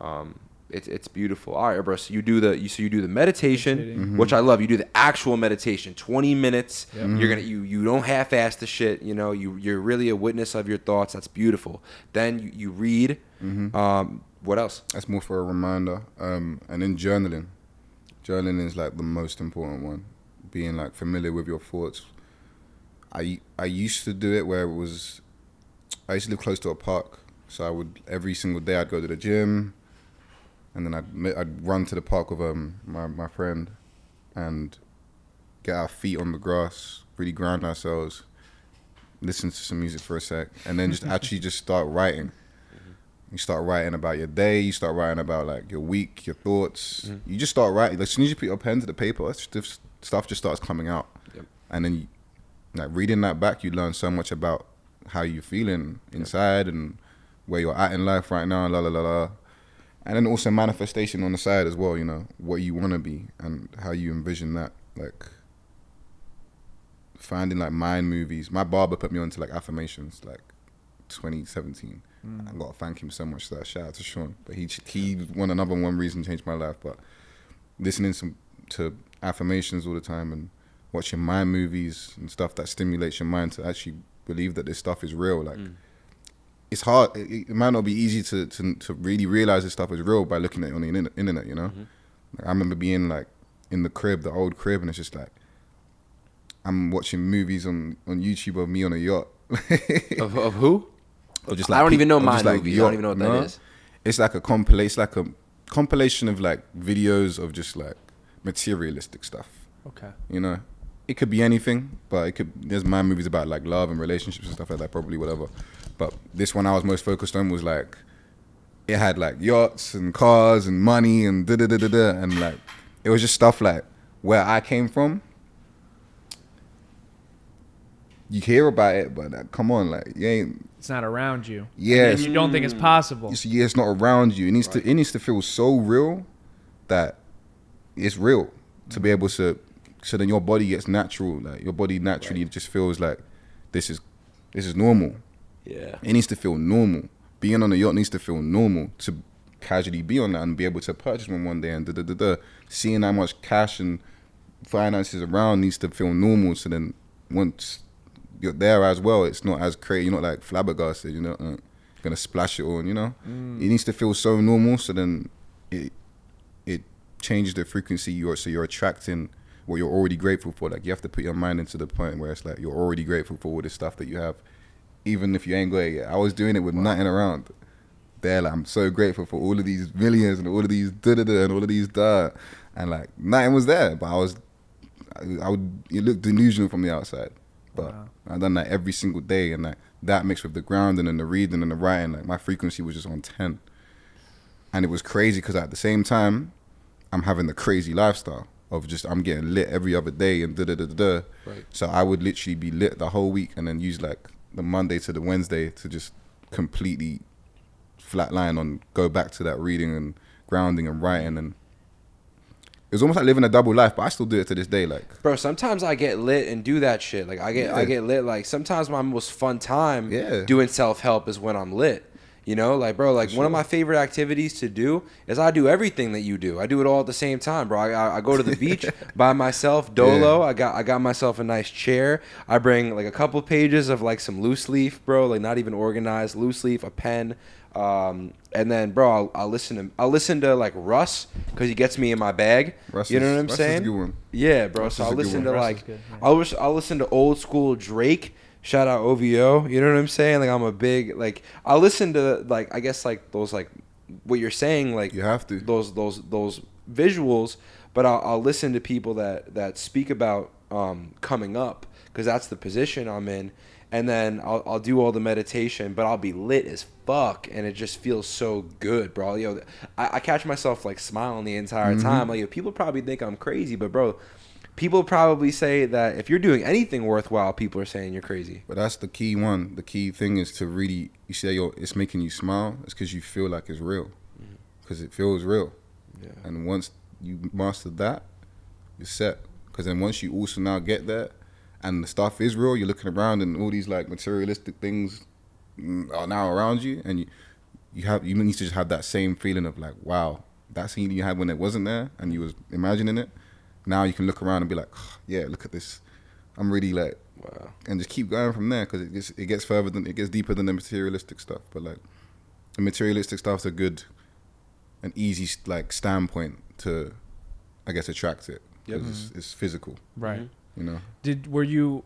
know, it's beautiful. All right, bro. So you do the meditation, which I love. You do the actual meditation, 20 minutes. Yep. You're you don't half-ass the shit. You know, you're really a witness of your thoughts. That's beautiful. Then you read. What else? That's more for a reminder. And then journaling. Journaling is like the most important one. Being like familiar with your thoughts. I used to do it where I used to live close to a park. So I would, every single day I'd go to the gym, and then I'd run to the park with my friend and get our feet on the grass, really ground ourselves, listen to some music for a sec, and then just actually just start writing. You start writing about your day. You start writing about like your week, your thoughts. You just start writing. Like, as soon as you put your pen to the paper, stuff just starts coming out. Yep. And then, like, reading that back, you learn so much about how you're feeling inside and where you're at in life right now. La la la la. And then also manifestation on the side as well. You know, what you want to be and how you envision that. Like, finding like mind movies. My barber put me onto like affirmations, like 2017. I got to thank him so much for that. Shout out to Sean. But he one reason changed my life. But listening to affirmations all the time and watching mind movies and stuff that stimulates your mind to actually believe that this stuff is real. Like, it's hard. It might not be easy to really realize this stuff is real by looking at it on the internet, you know? Like, I remember being like in the crib, the old crib, and it's just like, I'm watching movies on YouTube of me on a yacht. Of who? Or just like, I don't even know my like movies. I don't even know what that is. It's like a compilation of like videos of just like materialistic stuff. Okay. You know, it could be anything, but there's my movies about like love and relationships and stuff like that, probably whatever. But this one I was most focused on was like, it had like yachts and cars and money and da-da-da-da-da, and like, it was just stuff like where I came from. You hear about it, but like, come on, like, you ain't. It's not around you. Yeah. And you don't think it's possible. It's not around you. It needs to feel so real that it's real to be able to, so then your body gets natural. Like your body naturally just feels like this is normal. Yeah. It needs to feel normal. Being on a yacht needs to feel normal to casually be on that and be able to purchase one day and da-da-da-da. Seeing how much cash and finances around needs to feel normal. So then once you're there as well, it's not as crazy. You're not like flabbergasted, gonna splash it all, It needs to feel so normal. So then it changes the frequency so you're attracting what you're already grateful for. Like you have to put your mind into the point where it's like you're already grateful for all the stuff that you have, even if you ain't got it yet. I was doing it with nothing around. There, like I'm so grateful for all of these millions and all of these da-da-da and all of these da, and like nothing was there. But it looked delusional from the outside. But I've done that every single day, and like that mixed with the grounding and the reading and the writing, like my frequency was just on 10. And it was crazy because at the same time, I'm having the crazy lifestyle of just, I'm getting lit every other day and da-da-da-da-da. Right. So I would literally be lit the whole week and then use like the Monday to the Wednesday to just completely flatline on, go back to that reading and grounding and writing. And it was almost like living a double life, but I still do it to this day. Like, bro, sometimes I get lit and do that shit. Like I get lit. Like sometimes my most fun time doing self-help is when I'm lit. Like, bro, like one of my favorite activities to do is I do everything that you do. I do it all at the same time, bro. I go to the beach by myself, dolo. Yeah. I got myself a nice chair. I bring like a couple pages of like some loose leaf, bro, like not even organized, loose leaf, a pen. And then, bro, I'll listen to like Russ because he gets me in my bag. Russ what I'm saying? Is a good one. Yeah, bro. Russ so I'll listen to like I'll listen to old school Drake. Shout out OVO, you know what I'm saying? Like I'm a big like I listen to like I guess like those like what you're saying like you have to those visuals, but I'll listen to people that speak about coming up because that's the position I'm in, and then I'll do all the meditation, but I'll be lit as fuck, and it just feels so good, bro. I catch myself like smiling the entire time. Like people probably think I'm crazy, but bro. People probably say that if you're doing anything worthwhile, people are saying you're crazy. But that's the key one. The key thing is to really, you say, it's making you smile. It's because you feel like it's real. Because it feels real. Yeah. And once you master that, you're set. Because then once you also now get there, and the stuff is real, you're looking around and all these like materialistic things are now around you, and you need to just have that same feeling of like, wow, that scene you had when it wasn't there, and you was imagining it. Now you can look around and be like, oh, yeah, look at this. I'm really like, wow. And just keep going from there because it gets deeper than the materialistic stuff. But like, the materialistic stuff's a good, an easy like standpoint to, I guess, attract it. Yep. It's physical. Right. Were you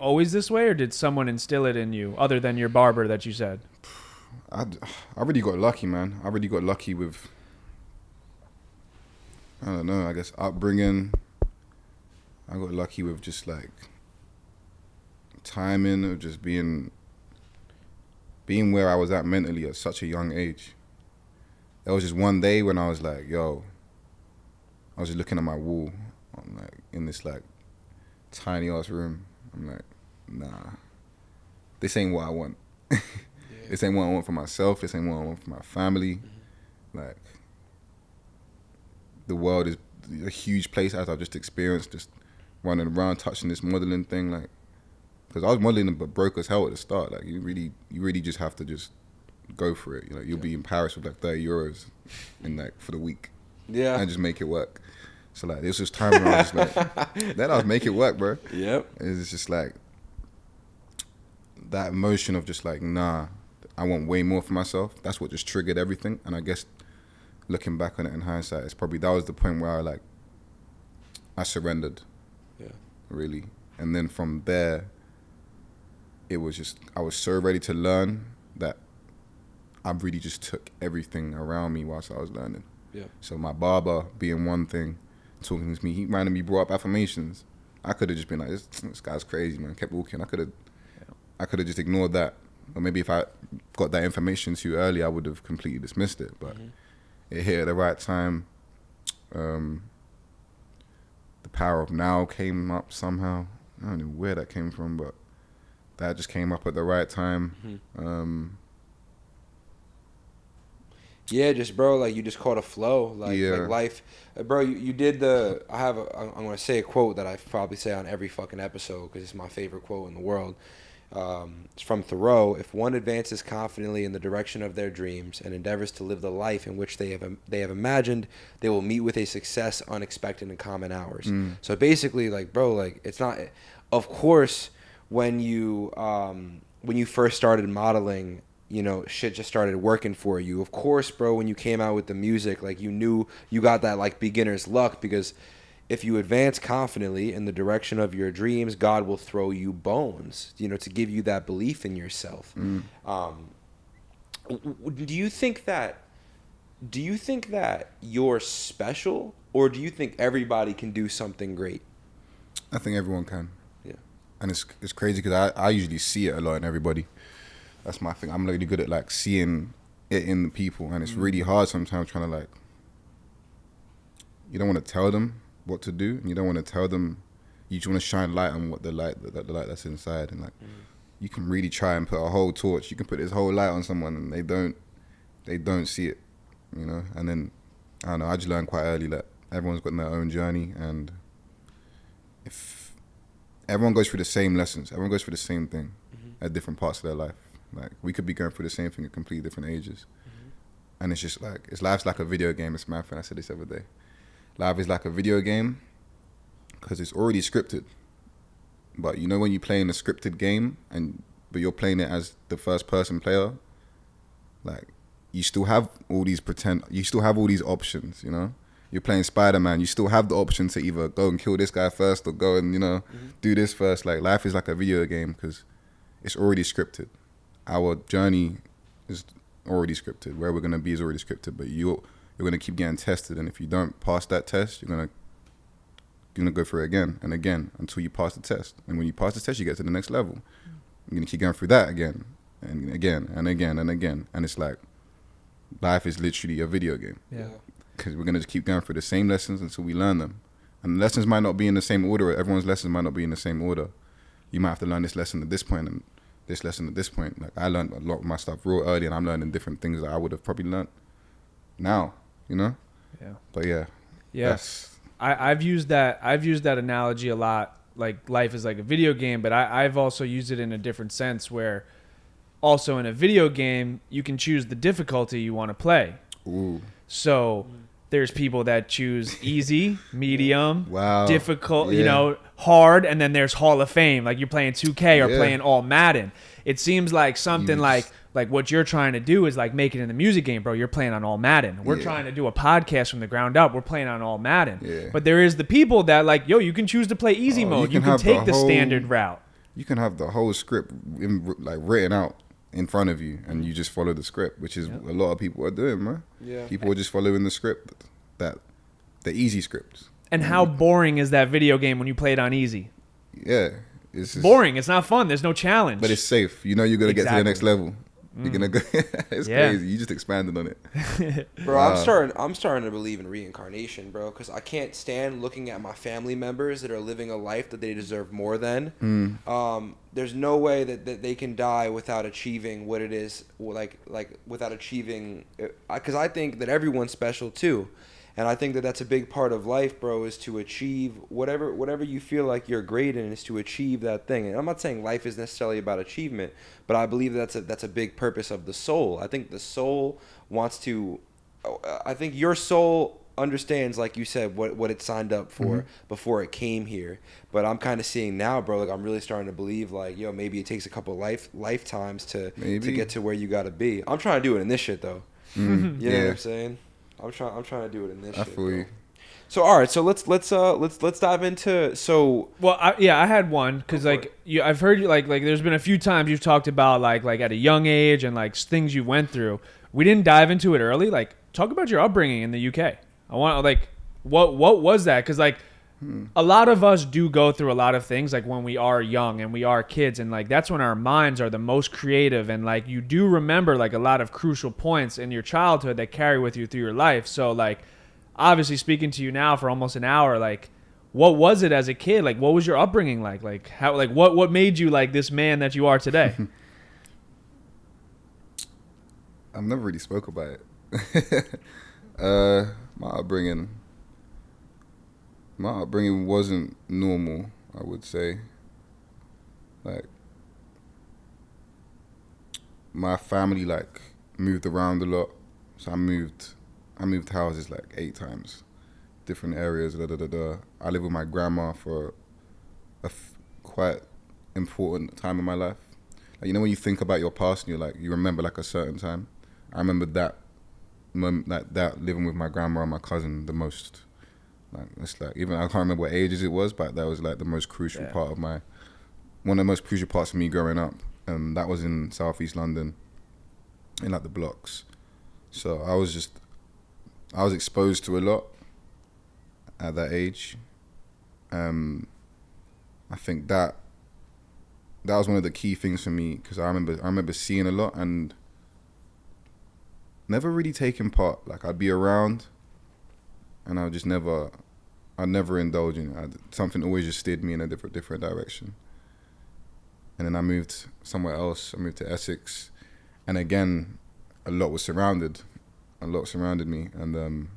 always this way, or did someone instill it in you, other than your barber that you said? I really got lucky, man. I really got lucky with, I don't know, I guess upbringing. I got lucky with just like timing of just being where I was at mentally at such a young age. There was just one day when I was like, yo, I was just looking at my wall. I'm like in this like tiny ass room. I'm like, nah, this ain't what I want. This ain't what I want for myself. This ain't what I want for my family. Like, the world is a huge place as I've just experienced, just running around touching this modeling thing, like, because I was modeling but broke as hell at the start. Like you really just have to just go for it. You'll be in Paris with like 30 euros in like for the week, and just make it work. So like this was time when I was just like, then I was make it work, bro. Yep. It's just like that emotion of just like, nah, I want way more for myself. That's what just triggered everything. And I guess looking back on it in hindsight, it's probably, that was the point where I surrendered. Yeah. Really. And then from there, it was just, I was so ready to learn that I really just took everything around me whilst I was learning. Yeah. So my barber being one thing, talking to me, he randomly brought up affirmations. I could have just been like, this guy's crazy, man. Kept walking. I could have just ignored that. Or maybe if I got that information too early, I would have completely dismissed it. But it hit at the right time. The power of now came up somehow. I don't know where that came from, but that just came up at the right time. Yeah, just bro, like you just caught a flow, like life, bro. You did the. I'm gonna say a quote that I probably say on every fucking episode because it's my favorite quote in the world. It's from Thoreau. If one advances confidently in the direction of their dreams and endeavors to live the life in which they have imagined, they will meet with a success unexpected in common hours. So basically, like, bro, like it's not. Of course, when you first started modeling, you know, shit just started working for you. Of course, bro, when you came out with the music, like you knew you got that like beginner's luck because if you advance confidently in the direction of your dreams, God will throw you bones, you know, to give you that belief in yourself. Do you think that you're special, or do you think everybody can do something great? I think everyone can. Yeah. And it's crazy because I usually see it a lot in everybody. That's my thing. I'm really good at like seeing it in the people, and it's really hard sometimes trying to like. You don't want to tell them what to do, and you don't want to tell them. You just want to shine light on what the light that's inside, and like you can really try and put a whole torch. You can put this whole light on someone, and they don't see it, you know. And then I don't know. I just learned quite early that everyone's got their own journey, and if everyone goes through the same lessons, everyone goes through the same thing at different parts of their life. Like we could be going through the same thing at completely different ages, and it's just like life's like a video game. It's my friend. I said this the other day. Life is like a video game because it's already scripted. But you know when you play in a scripted game but you're playing it as the first person player, like you still have all these options, you know? You're playing Spider-Man, you still have the option to either go and kill this guy first or go and, you know, do this first. Like life is like a video game because it's already scripted. Our journey is already scripted. Where we're going to be is already scripted, but you're going to keep getting tested, and if you don't pass that test, you're going to go through it again and again until you pass the test. And when you pass the test, you get to the next level. You're going to keep going through that again and again and again and again. And it's like life is literally a video game. Yeah. Because we're going to just keep going through the same lessons until we learn them. And the lessons might not be in the same order. Everyone's lessons might not be in the same order. You might have to learn this lesson at this point and this lesson at this point. Like I learned a lot of my stuff real early, and I'm learning different things that I would have probably learned now. You know? Yeah. But yeah. I've used that analogy a lot. Like life is like a video game, but I've also used it in a different sense where also in a video game, you can choose the difficulty you want to play. Ooh. So there's people that choose easy, medium, difficult, you know, hard, and then there's Hall of Fame. Like you're playing 2K or playing all Madden. It seems like something like what you're trying to do is like make it in the music game, bro. You're playing on all Madden. We're trying to do a podcast from the ground up. We're playing on all Madden. Yeah. But there is the people that like, yo, you can choose to play easy mode. You can take the standard route. You can have the whole script written out in front of you, and you just follow the script, which is a lot of people are doing, man. Yeah. People are just following the script, the easy script. And how boring is that video game when you play it on easy? Yeah. It's boring. It's not fun. There's no challenge. But it's safe. You know you're going to get to the next level. You're going to go. It's crazy. You just expanded on it. Bro, I'm starting to believe in reincarnation, bro, because I can't stand looking at my family members that are living a life that they deserve more than. There's no way that they can die without achieving what it is, like without achieving, because I think that everyone's special too. And I think that that's a big part of life, bro, is to achieve whatever you feel like you're great in, is to achieve that thing. And I'm not saying life is necessarily about achievement, but I believe that's a big purpose of the soul. I think the soul wants to, I think your soul understands, like you said, what it signed up for before it came here. But I'm kind of seeing now, bro, like I'm really starting to believe like, yo, maybe it takes a couple lifetimes to get to where you got to be. I'm trying to do it in this shit though. You know what I'm saying? I'm trying to do it in this shit. I feel you. So all right, so let's dive into I had one because like I've heard you like there's been a few times you've talked about like at a young age and like things you went through. We didn't dive into it early. Like talk about your upbringing in the UK. I want like what was that? Because like a lot of us do go through a lot of things like when we are young and we are kids, and like that's when our minds are the most creative, and like you do remember like a lot of crucial points in your childhood that carry with you through your life. So like obviously speaking to you now for almost an hour, like what was it as a kid? Like what was your upbringing like? Like how, like what made you like this man that you are today? I've never really spoke about it. My upbringing wasn't normal, I would say. Like, my family like moved around a lot, so I moved houses like 8 times, different areas. I lived with my grandma for quite important time in my life. Like, you know, when you think about your past and you're like, you remember like a certain time. I remember that moment, like that living with my grandma and my cousin the most. Like, it's like, even I can't remember what ages it was, but that was like the most crucial part of one of the most crucial parts of me growing up. And that was in Southeast London, in like the blocks. So I was exposed to a lot at that age. I think that was one of the key things for me, because I remember seeing a lot and never really taking part. Like, I'd be around and I'd never indulge in it. Something always just steered me in a different direction. And then I moved somewhere else. I moved to Essex, and again, a lot surrounded me, and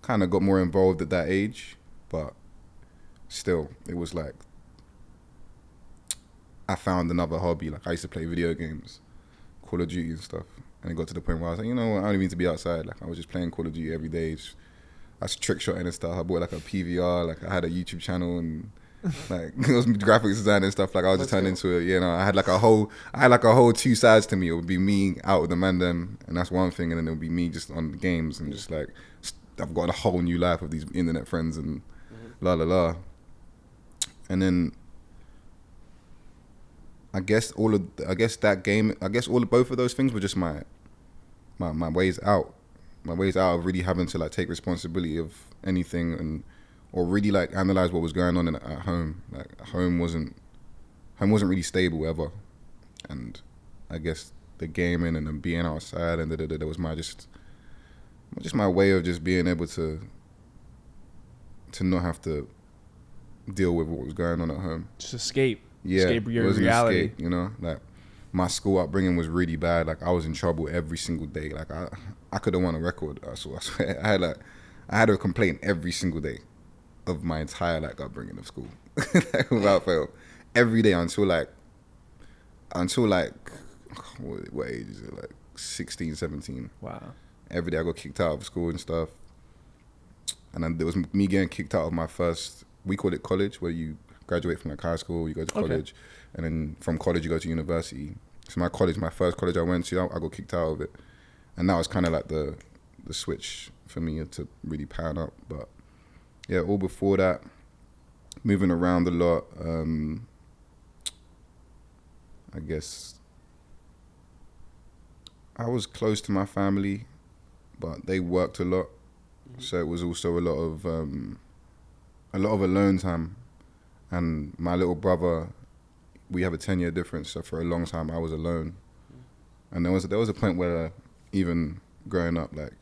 kind of got more involved at that age. But still, it was like I found another hobby. Like, I used to play video games, Call of Duty and stuff, and it got to the point where I was like, you know what, I don't even need to be outside. Like, I was just playing Call of Duty every day. I was trick shotting and stuff. I bought like a PVR. Like, I had a YouTube channel and like it was graphics design and stuff. Like, I was just turned into it. You know, I had like a whole 2 sides to me. It would be me out with the mandem, and that's one thing, and then it would be me just on the games and just like I've got a whole new life of these internet friends and la la la. And then both of those things were just my ways out. My ways out of really having to like take responsibility of anything, or really like analyze what was going on at home. Like, home wasn't really stable ever, and I guess the gaming and then being outside and that was my way of just being able to not have to deal with what was going on at home. Just escape. Yeah, escape your reality. Escape, you know, like my school upbringing was really bad. Like, I was in trouble every single day. Like, I could have won a record. I swear. I had a complaint every single day of my entire like upbringing of school, like, without fail, every day until like what age is it, like 16, 17. Wow. Every day I got kicked out of school and stuff, and then there was me getting kicked out of my first, we call it college, where you graduate from like high school, you go to college, and then from college you go to university. So my first college I went to, I got kicked out of it, and that was kind of like the switch for me to really pan up. But yeah, all before that, moving around a lot. I guess I was close to my family, but they worked a lot, so it was also a lot of alone time. And my little brother, we have a 10-year difference, so for a long time I was alone. And there was a point where, even growing up, like,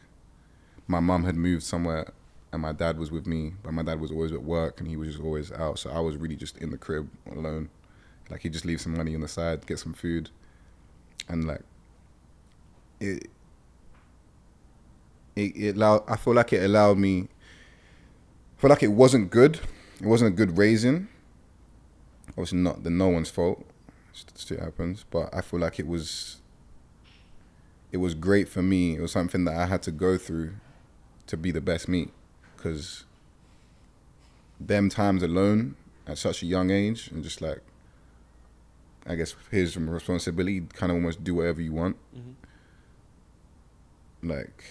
my mum had moved somewhere and my dad was with me, but my dad was always at work and he was just always out, so I was really just in the crib alone. Like, he'd just leave some money on the side, get some food, and like it allowed, I feel like it allowed me, I feel like it wasn't good. It wasn't a good raising. Obviously not no one's fault. Shit happens, but I feel like it was great for me. It was something that I had to go through to be the best me, because them times alone at such a young age, and just like, I guess here's some responsibility, kind of almost do whatever you want. Like,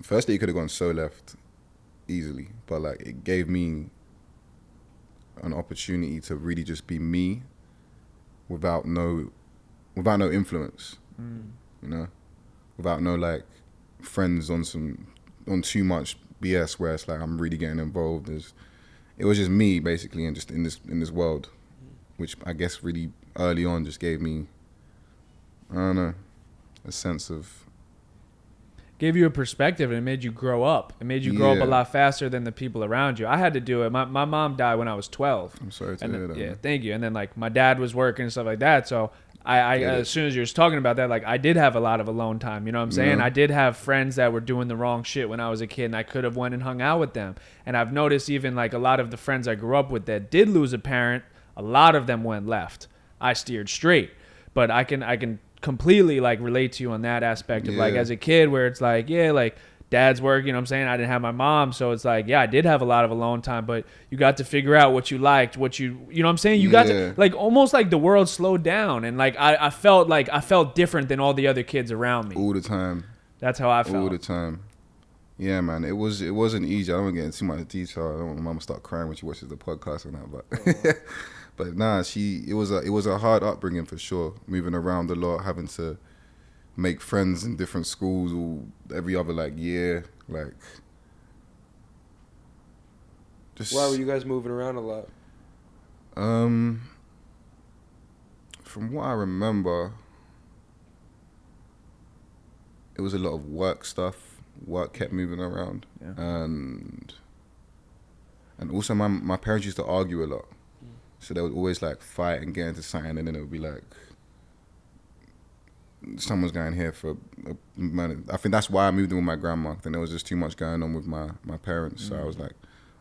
firstly, it could have gone so left easily, but like, it gave me an opportunity to really just be me without no influence, you know, without no like friends on some on too much BS where it's like I'm really getting involved. It was just me basically, and just in this world, which I guess really early on just gave me, I don't know, a sense of. Gave you a perspective, and it made you grow up. It made you grow up a lot faster than the people around you. I had to do it. My mom died when I was 12. I'm sorry to hear that. Yeah, thank you. And then like my dad was working and stuff like that. So I as soon as you were talking about that, like I did have a lot of alone time. You know what I'm saying? Yeah. I did have friends that were doing the wrong shit when I was a kid, and I could have went and hung out with them. And I've noticed even like a lot of the friends I grew up with that did lose a parent, a lot of them went left. I steered straight, but I can completely like relate to you on that aspect of like as a kid where it's like like dad's work, you know what I'm saying? I didn't have my mom, so it's like I did have a lot of alone time, but you got to figure out what you liked, what you know what I'm saying? You got to like almost like the world slowed down, and like I felt different than all the other kids around me. All the time. That's how I felt. All the time. Yeah, man. It wasn't easy. I don't want to get into too much detail. I don't want my mom to start crying when she watches the podcast and that, but but nah, it was a hard upbringing for sure. Moving around a lot, having to make friends in different schools every other like year, like. Just, why were you guys moving around a lot? From what I remember, it was a lot of work stuff. Work kept moving around, and also my parents used to argue a lot. So they would always like fight and get into something, and then it would be like someone's going here for a minute. I think that's why I moved in with my grandma. Then there was just too much going on with my parents. So I was like,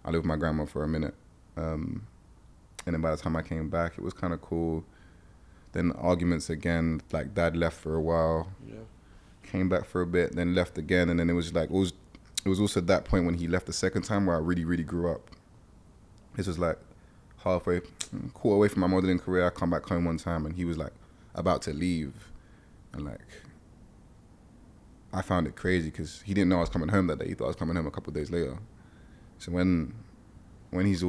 I lived with my grandma for a minute. And then by the time I came back, it was kind of cool. Then arguments again, like dad left for a while. Yeah. Came back for a bit, then left again. And then it was like, it was also that point when he left the second time where I really, really grew up. This was like quarter away from my modeling career. I come back home one time and he was like about to leave, and like I found it crazy because he didn't know I was coming home that day. He thought I was coming home a couple of days later. So when he's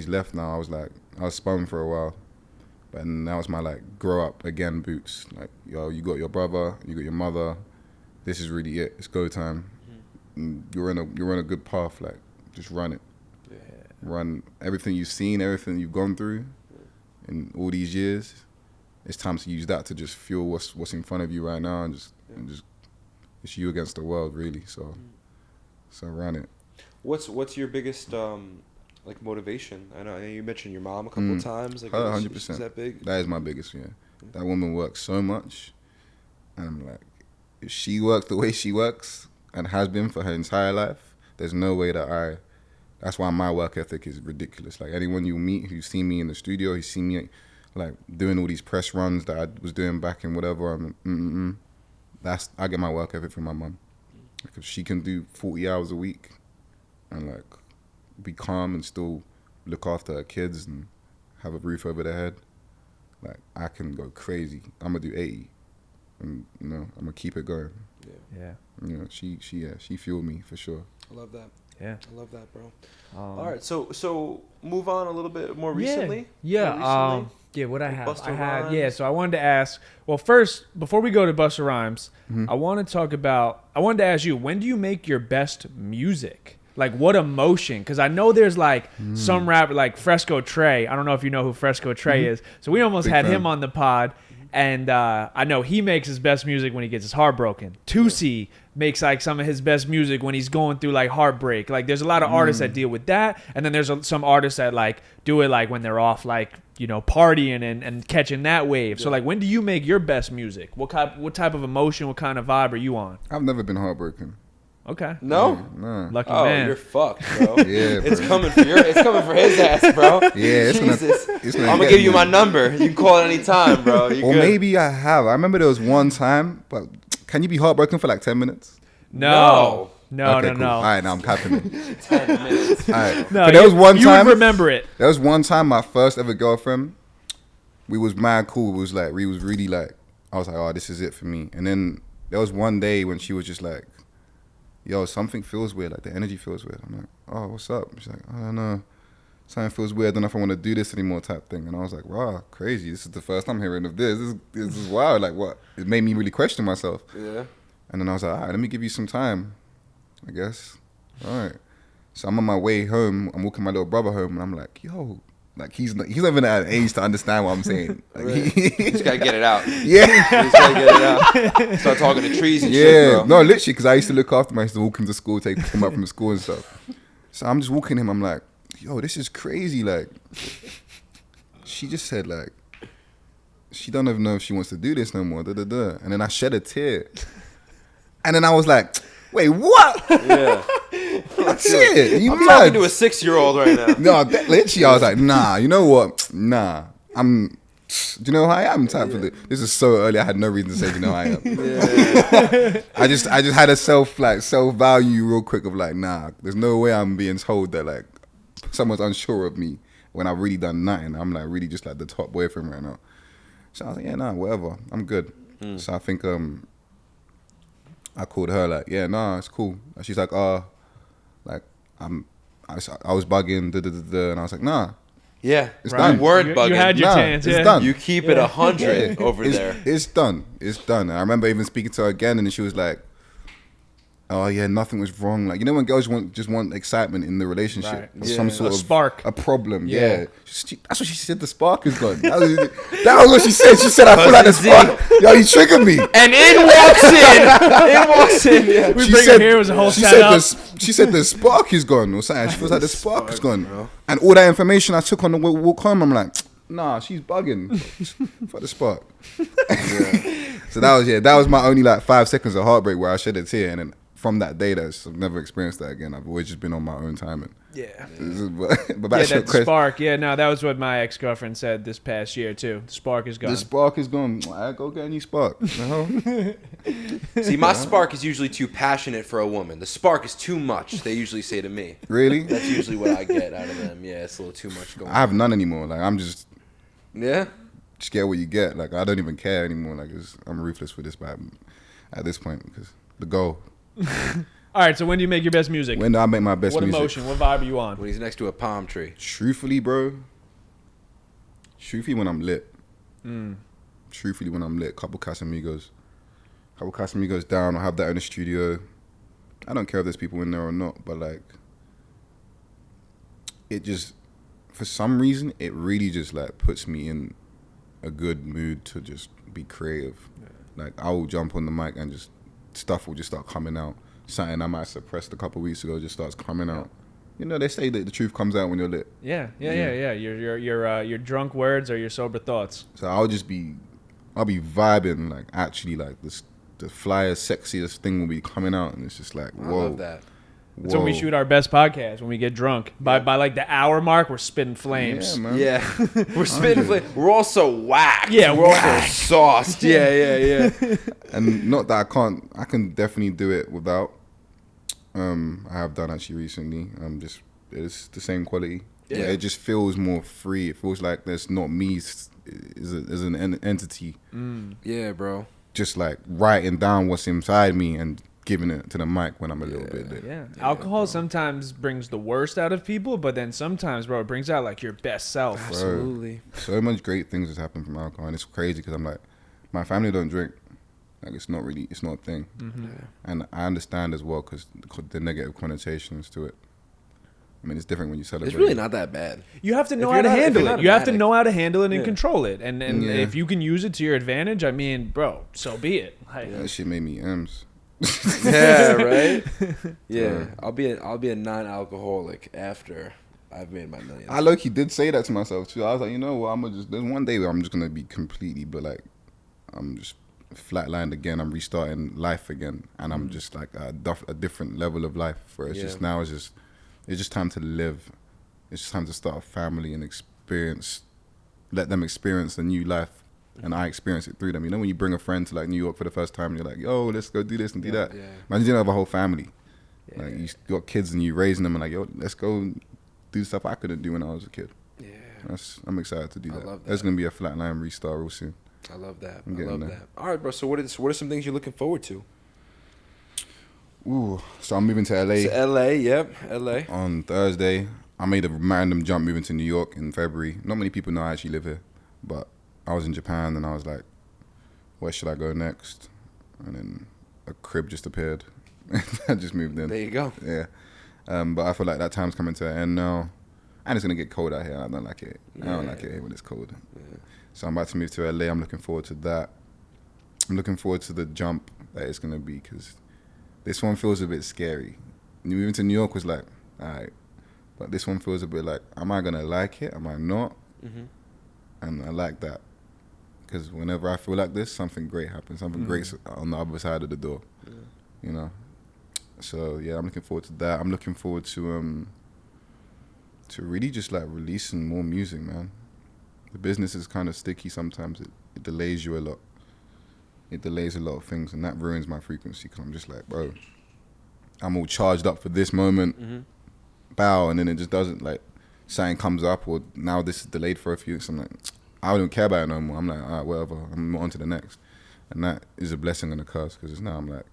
left now, I was spun for a while, but now it's my like grow up again boots. Like, yo, you got your brother, you got your mother. This is really it. It's go time. You're on a good path. Like, just run it. Run everything you've seen, everything you've gone through in all these years. It's time to use that to just fuel what's in front of you right now, and just it's you against the world, really. So run it. What's your biggest like motivation? I know you mentioned your mom a couple of times. Like, 100%. Is that big? That is my biggest. Yeah, that woman works so much, and I'm like, if she works the way she works and has been for her entire life, there's no way that That's why my work ethic is ridiculous. Like, anyone you meet who's seen me in the studio, who's seen me like doing all these press runs that I was doing back in whatever. I get my work ethic from my mum. Because she can do 40 hours a week and like be calm and still look after her kids and have a roof over their head. Like, I can go crazy. I'm gonna do 80, and I'm gonna keep it going. Yeah. She fueled me for sure. I love that. Yeah, I love that, bro. All right, so move on a little bit more recently. What I have, Busta Rhymes. So I wanted to ask. Well, first, before we go to Busta Rhymes, I wanted to ask you, when do you make your best music? Like, what emotion? Because I know there's like some rapper like Fresco Trey. I don't know if you know who Fresco Trey is. So we almost had him on the pod. And I know he makes his best music when he gets his heart broken. Tootsie makes like some of his best music when he's going through like heartbreak. Like, there's a lot of artists that deal with that, and then there's some artists that like do it like when they're off like partying and catching that wave. So like, when do you make your best music? What type of emotion? What kind of vibe are you on? I've never been heartbroken. Okay. No? No. Lucky man. You're fucked, bro. Yeah, it's coming for his ass, bro. Yeah, it's gonna I'm gonna give you my number. You can call it any time, bro. Or maybe I have. I remember there was one time, but can you be heartbroken for like 10 minutes? No. Okay, cool. No. All right, now I'm capping it. 10 minutes. All right. No, but there was one time. You would remember it. There was one time, my first ever girlfriend, we was mad cool. We was really like, I was like, oh, this is it for me. And then there was one day when she was just like, yo, something feels weird. Like, the energy feels weird. I'm like, oh, what's up? She's like, I don't know. Something feels weird. I don't know if I want to do this anymore, type thing. And I was like, wow, crazy. This is the first time hearing of this. This is wild. Like, what? It made me really question myself. Yeah. And then I was like, all right, let me give you some time. I guess. All right. So I'm on my way home. I'm walking my little brother home, and I'm like, yo, like he's not even at an age to understand what I'm saying. Like, Right. You just gotta get it out. Yeah. You just gotta get it out. Start talking to trees and shit, bro. No, literally, because I used to look after him. I used to walk him to school, take him up from school and stuff. So I'm just walking him. I'm like, yo, this is crazy. Like, she just said, like, she don't even know if she wants to do this no more. Da, da, da. And then I shed a tear. And then I was like, wait, what? Yeah. That's it. You I'm mad? talking to a 6-year-old right now. No, literally, I was like, nah, you know what? Nah. Do you know who I am? Type of this is so early. I had no reason to say, do you know who I am? Yeah. I just had a self value real quick of like, nah, there's no way I'm being told that like someone's unsure of me when I've really done nothing. I'm like really just like the top boyfriend right now. So I was like, yeah, nah, whatever. I'm good. So I think I called her like, yeah, nah, it's cool. And she's like, like I was bugging, and I was like, nah. Yeah. It's Right. done. Word You bugging. had your chance. It's Yeah. done. You keep it 100 over there. It's done. It's done. And I remember even speaking to her again, and she was like, "Oh yeah, nothing was wrong." Like, you know when girls just want excitement in the relationship, Right. or Yeah. some sort A of spark. a problem. Yeah. Yeah, that's what she said. The spark is gone. That was what she said. She said, "I feel like the Pussy. spark." Yo, you triggered me. And in walks in. In walks in. Yeah. We bring her here, it was a whole she shout said out. she said the spark is gone or something. She feels like the spark is gone. bro. And all that information I took on the walk home, I'm like, nah, she's bugging. Fuck the spark. So that was my only like 5 seconds of heartbreak where I shed a tear, and then from that day, I've never experienced that again. I've always just been on my own timing. Yeah. But back to your That question. spark. Yeah, no, that was what my ex-girlfriend said this past year too. The spark is gone. The spark is gone. I go get a new spark. See, my spark is usually too passionate for a woman. The spark is too much, they usually say to me. Really? That's usually what I get out of them. Yeah, it's a little too much going I have none anymore. Like I'm just Yeah? get what you get. Like I don't even care anymore. Like I'm ruthless with this vibe at this point because the goal. All right, so when do you make your best music? When do I make my best What music? emotion? What vibe are you on? When he's next to a palm tree. Truthfully, bro. Truthfully, when I'm lit. Truthfully, when I'm lit. Couple Casamigos down. I'll have that in the studio. I don't care if there's people in there or not, but like, it just, for some reason, it really just like puts me in a good mood to just be creative. Yeah. Like, I will jump on the mic and just stuff will just start coming out. Something I might suppressed a couple weeks ago just starts coming out. You know, they say that the truth comes out when you're lit. Yeah. Your drunk words or your sober thoughts. So I'll be vibing, like actually like this, the flyest, sexiest thing will be coming out, and it's just like, whoa. I love that. That's when we shoot our best podcast, when we get drunk. By like the hour mark, we're spitting flames. Yeah, man. Yeah. We're spitting flame. We're also whacked. Yeah, we're also sauced. Yeah. And not that I can definitely do it without. I have done actually recently. It's the same quality. Yeah. It just feels more free. It feels like there's not me as an entity. Yeah, bro. Just like writing down what's inside me and giving it to the mic when I'm a little bit lit. Yeah. Alcohol sometimes brings the worst out of people, but then sometimes, bro, it brings out like your best self. Absolutely. So much great things has happened from alcohol, and it's crazy because I'm like, my family don't drink. Like it's not a thing. And I understand as well because the negative connotations to it. I mean, it's different when you celebrate. It's really not that bad. You have to know If how you're to not- if handle you're it. not You an have to addict. know how to handle it and Yeah. control it. And Yeah. if you can use it to your advantage, I mean, bro, so be it. Like, That shit made me M's. Yeah, right? Yeah. I'll be a non-alcoholic after I've made my millions. I low-key did say that to myself too. I was like, you know what, there's one day where I'm just gonna be completely, but like, I'm just flatlined again. I'm restarting life again, and I'm just like a different level of life. Where it's just now, it's just time to live. It's just time to start a family and let them experience the new life, and I experience it through them. You know, when you bring a friend to like New York for the first time, and you're like, yo, let's go do this and do that. Yeah. Imagine you have a whole family. Yeah. Like you got kids and you raising them, and like, yo, let's go do stuff I couldn't do when I was a kid. Yeah. I'm excited to do that. love that. There's gonna be a flatline restart real soon. I love that. I'm I getting love there. that. All right, bro. So what are some things you're looking forward to? Ooh, so I'm moving to LA So LA, yep, LA. on Thursday. I made a random jump moving to New York in February. Not many people know I actually live here, but I was in Japan and I was like, where should I go next? And then a crib just appeared. I just moved in. There you go. Yeah. But I feel like that time's coming to an end now. And it's going to get cold out here. I don't like it. I don't like it here when it's cold. Yeah. So I'm about to move to LA. I'm looking forward to that. I'm looking forward to the jump that it's going to be, because this one feels a bit scary. Moving to New York was like, all right. But this one feels a bit like, am I going to like it? Am I not? Mm-hmm. And I like that. Because whenever I feel like this, something great happens. Something great's on the other side of the door. Yeah. You know? So, yeah, I'm looking forward to that. I'm looking forward to really just, like, releasing more music, man. The business is kind of sticky sometimes. It delays you a lot. It delays a lot of things, and that ruins my frequency, because I'm just like, bro, I'm all charged up for this moment, bow, and then it just doesn't, like, something comes up, or now this is delayed for a few, so I'm like, I don't care about it no more. I'm like, all right, whatever, I'm on to the next. And that is a blessing and a curse, because now I'm like,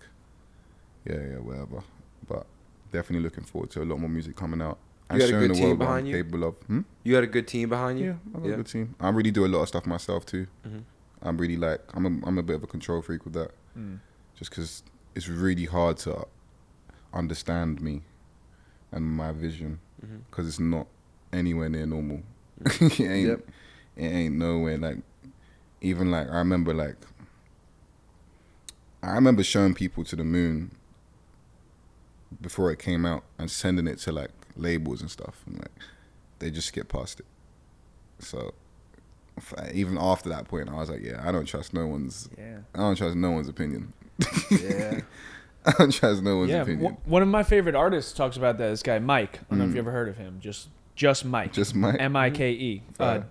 yeah, whatever. But definitely looking forward to a lot more music coming out. You had a good team behind you? Capable of. You had a good team behind you? Yeah, I got a good team. I really do a lot of stuff myself too. Mm-hmm. I'm really like, I'm a bit of a control freak with that. Just because it's really hard to understand me and my vision, because it's not anywhere near normal. It ain't nowhere, like, even like, I remember showing people to the moon before it came out and sending it to like labels and stuff, and like they just skip past it. So even after that point, I was like, I don't trust no one's opinion. Yeah. I don't trust no one's opinion. One of my favorite artists talks about that, this guy Mike. I don't know if you ever heard of him. Just Mike. Just Mike. Mike.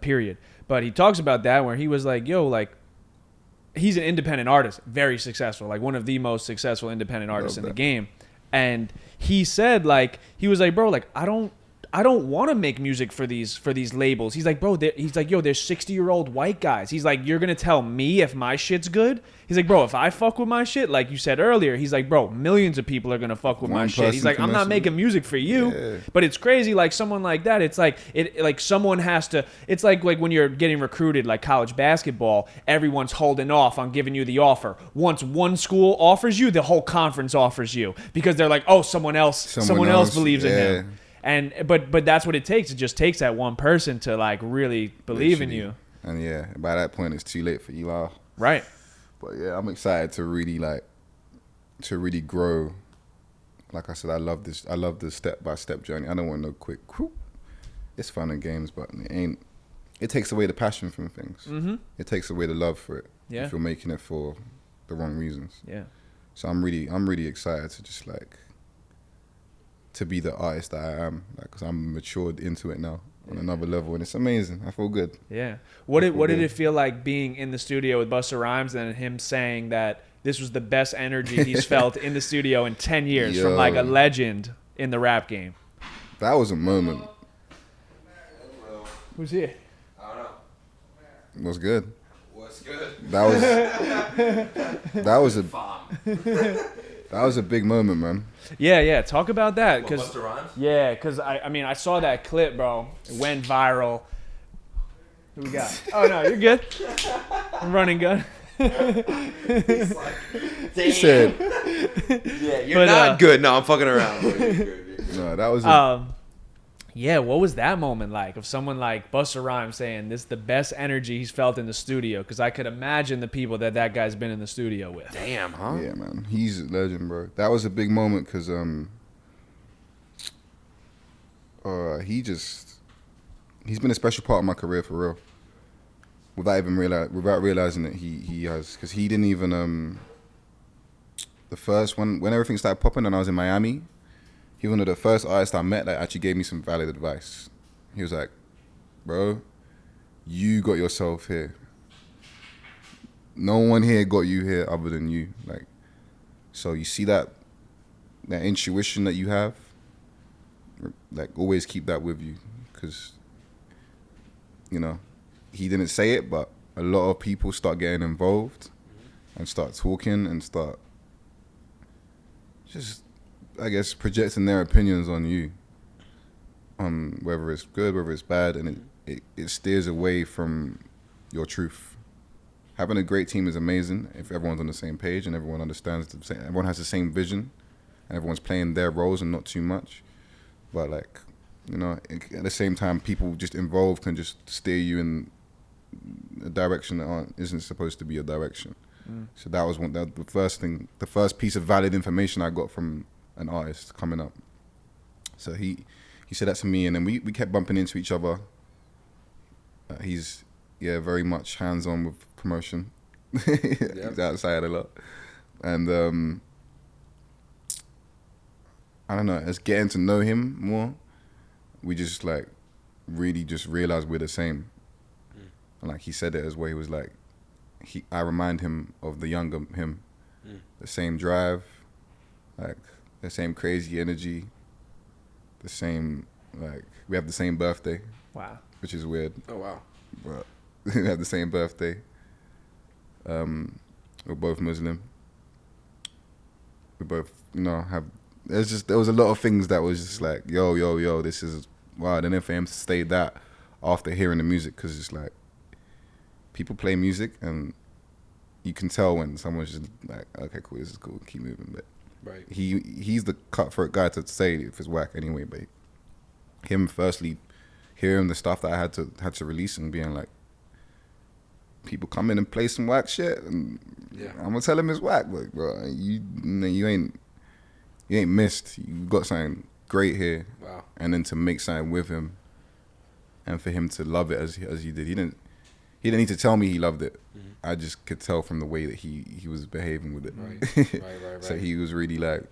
Period. But he talks about that, where he was like, yo, like, he's an independent artist, very successful, like one of the most successful independent artists in the game. And he said, like, he was like, bro, like, I don't want to make music for these labels. He's like, bro, he's like, yo, there's 60-year-old white guys. He's like, you're going to tell me if my shit's good? He's like, bro, if I fuck with my shit, like you said earlier, he's like, bro, millions of people are going to fuck with my shit. He's like, I'm not making music for you. Yeah. But it's crazy, like someone like that, it's like, someone has to, it's like when you're getting recruited, like college basketball, everyone's holding off on giving you the offer. Once one school offers you, the whole conference offers you, because they're like, oh, someone else believes in him. And but that's what it takes. It just takes that one person to like really believe in you. And by that point, it's too late for you. Right. But yeah, I'm excited to really grow. Like I said, I love this. I love the step-by-step journey. I don't want no quick whoop. It's fun and games, but it ain't. It takes away the passion from things. Mm-hmm. It takes away the love for it. Yeah. If you're making it for the wrong reasons. Yeah. So I'm really excited to just like to be the artist that I am, like, because I'm matured into it now on another level, and it's amazing. I feel good. Yeah. What did it feel like being in the studio with Busta Rhymes and him saying that this was the best energy he's felt in the studio in 10 years from like a legend in the rap game? That was a moment. Who's here? I don't know. What's good? What's good? That was a big moment, man. Yeah. Talk about that, because Busta Rhymes? Yeah, because I mean I saw that clip, bro. It went viral. Who we got? Oh no, you're good. Running gun. He's like, damn. He said, "Yeah, you're not good." No, I'm fucking around. You're good. No, that was. Yeah, what was that moment like of someone like Busta Rhymes saying this is the best energy he's felt in the studio? Because I could imagine the people that guy's been in the studio with. Damn, huh? Yeah, man. He's a legend, bro. That was a big moment because he's been a special part of my career for real. Without realizing that he has, because he didn't even the first one when everything started popping and I was in Miami. He was one of the first artists I met that actually gave me some valid advice. He was like, bro, you got yourself here. No one here got you here other than you. Like, so you see that intuition that you have, like always keep that with you. Because, you know, he didn't say it, but a lot of people start getting involved and start talking and start just, I guess, projecting their opinions on you, whether it's good, whether it's bad, and it steers away from your truth. Having a great team is amazing if everyone's on the same page and everyone understands everyone has the same vision. and everyone's playing their roles and not too much. But like, you know, at the same time, people just involved can just steer you in a direction that isn't supposed to be a direction. So that was the first piece of valid information I got from an artist coming up. So he said that to me, and then we kept bumping into each other. He's very much hands-on with promotion. He's outside a lot, and I don't know, as getting to know him more, we just like really just realized we're the same. And like he said it as well, he was like, I remind him of the younger him. The same drive, like the same crazy energy, the same, like, we have the same birthday. Wow. Which is weird. Oh, wow. But we have the same birthday. We're both Muslim. We both, you know, there was a lot of things that was just like, yo, this is, wow. And then for him to say that after hearing the music, because it's like, people play music and you can tell when someone's just like, okay, cool, this is cool, keep moving. But right. He's the cutthroat guy to say if it's whack anyway. But him, firstly, hearing the stuff that I had to release and being like, people come in and play some whack shit, and I'm gonna tell him it's whack. But bro, you ain't missed. You got something great here. Wow. And then to make something with him, and for him to love it as he did. He didn't need to tell me he loved it. I just could tell from the way that he was behaving with it. Right. So he was really like,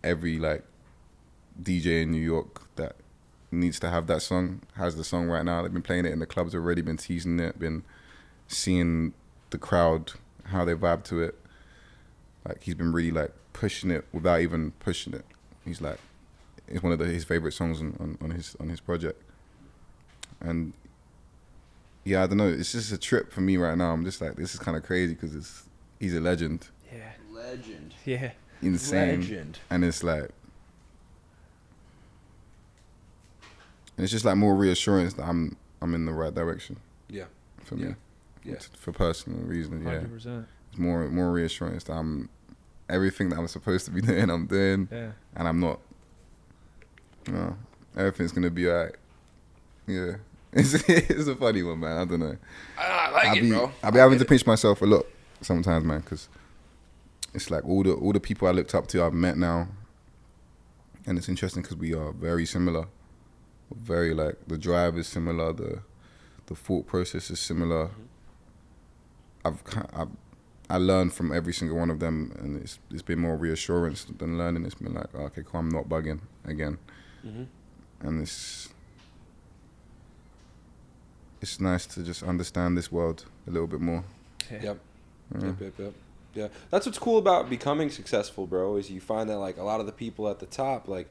every like DJ in New York that needs to have that song has the song right now. They've been playing it in the clubs already, been teasing it, been seeing the crowd, how they vibe to it. Like, he's been really like pushing it without even pushing it. He's like, it's one of his favorite songs on his project. And yeah, I don't know, it's just a trip for me right now. I'm just like, this is kind of crazy because he's a legend. Yeah. Legend. Yeah. Insane. Legend. And it's like, and it's just like more reassurance that I'm in the right direction. Yeah. For me. Yeah. For personal reasons, 100%. It's more reassurance that everything that I'm supposed to be doing, I'm doing. Yeah. And I'm not, you know, everything's going to be all right. Yeah. It's a funny one, man. I don't know. I like it, bro. I'll be having to pinch myself a lot sometimes, man, because it's like all the people I looked up to I've met now. And it's interesting because we are very similar. Very, like, the drive is similar, the thought process is similar. I learned from every single one of them, and it's been more reassurance than learning. It's been like, okay, cool, I'm not bugging again. And it's nice to just understand this world a little bit more. Yep. Yeah. That's what's cool about becoming successful, bro, is you find that, like, a lot of the people at the top, like,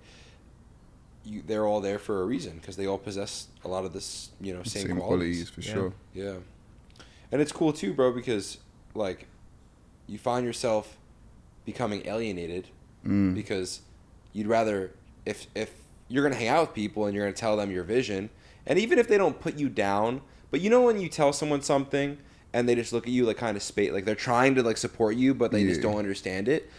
they're all there for a reason because they all possess a lot of this, you know, same qualities for sure. Yeah. And it's cool too, bro, because like you find yourself becoming alienated because you'd rather, if you're going to hang out with people and you're going to tell them your vision, and even if they don't put you down, but you know when you tell someone something and they just look at you like kind of like they're trying to like support you, but they just don't understand it.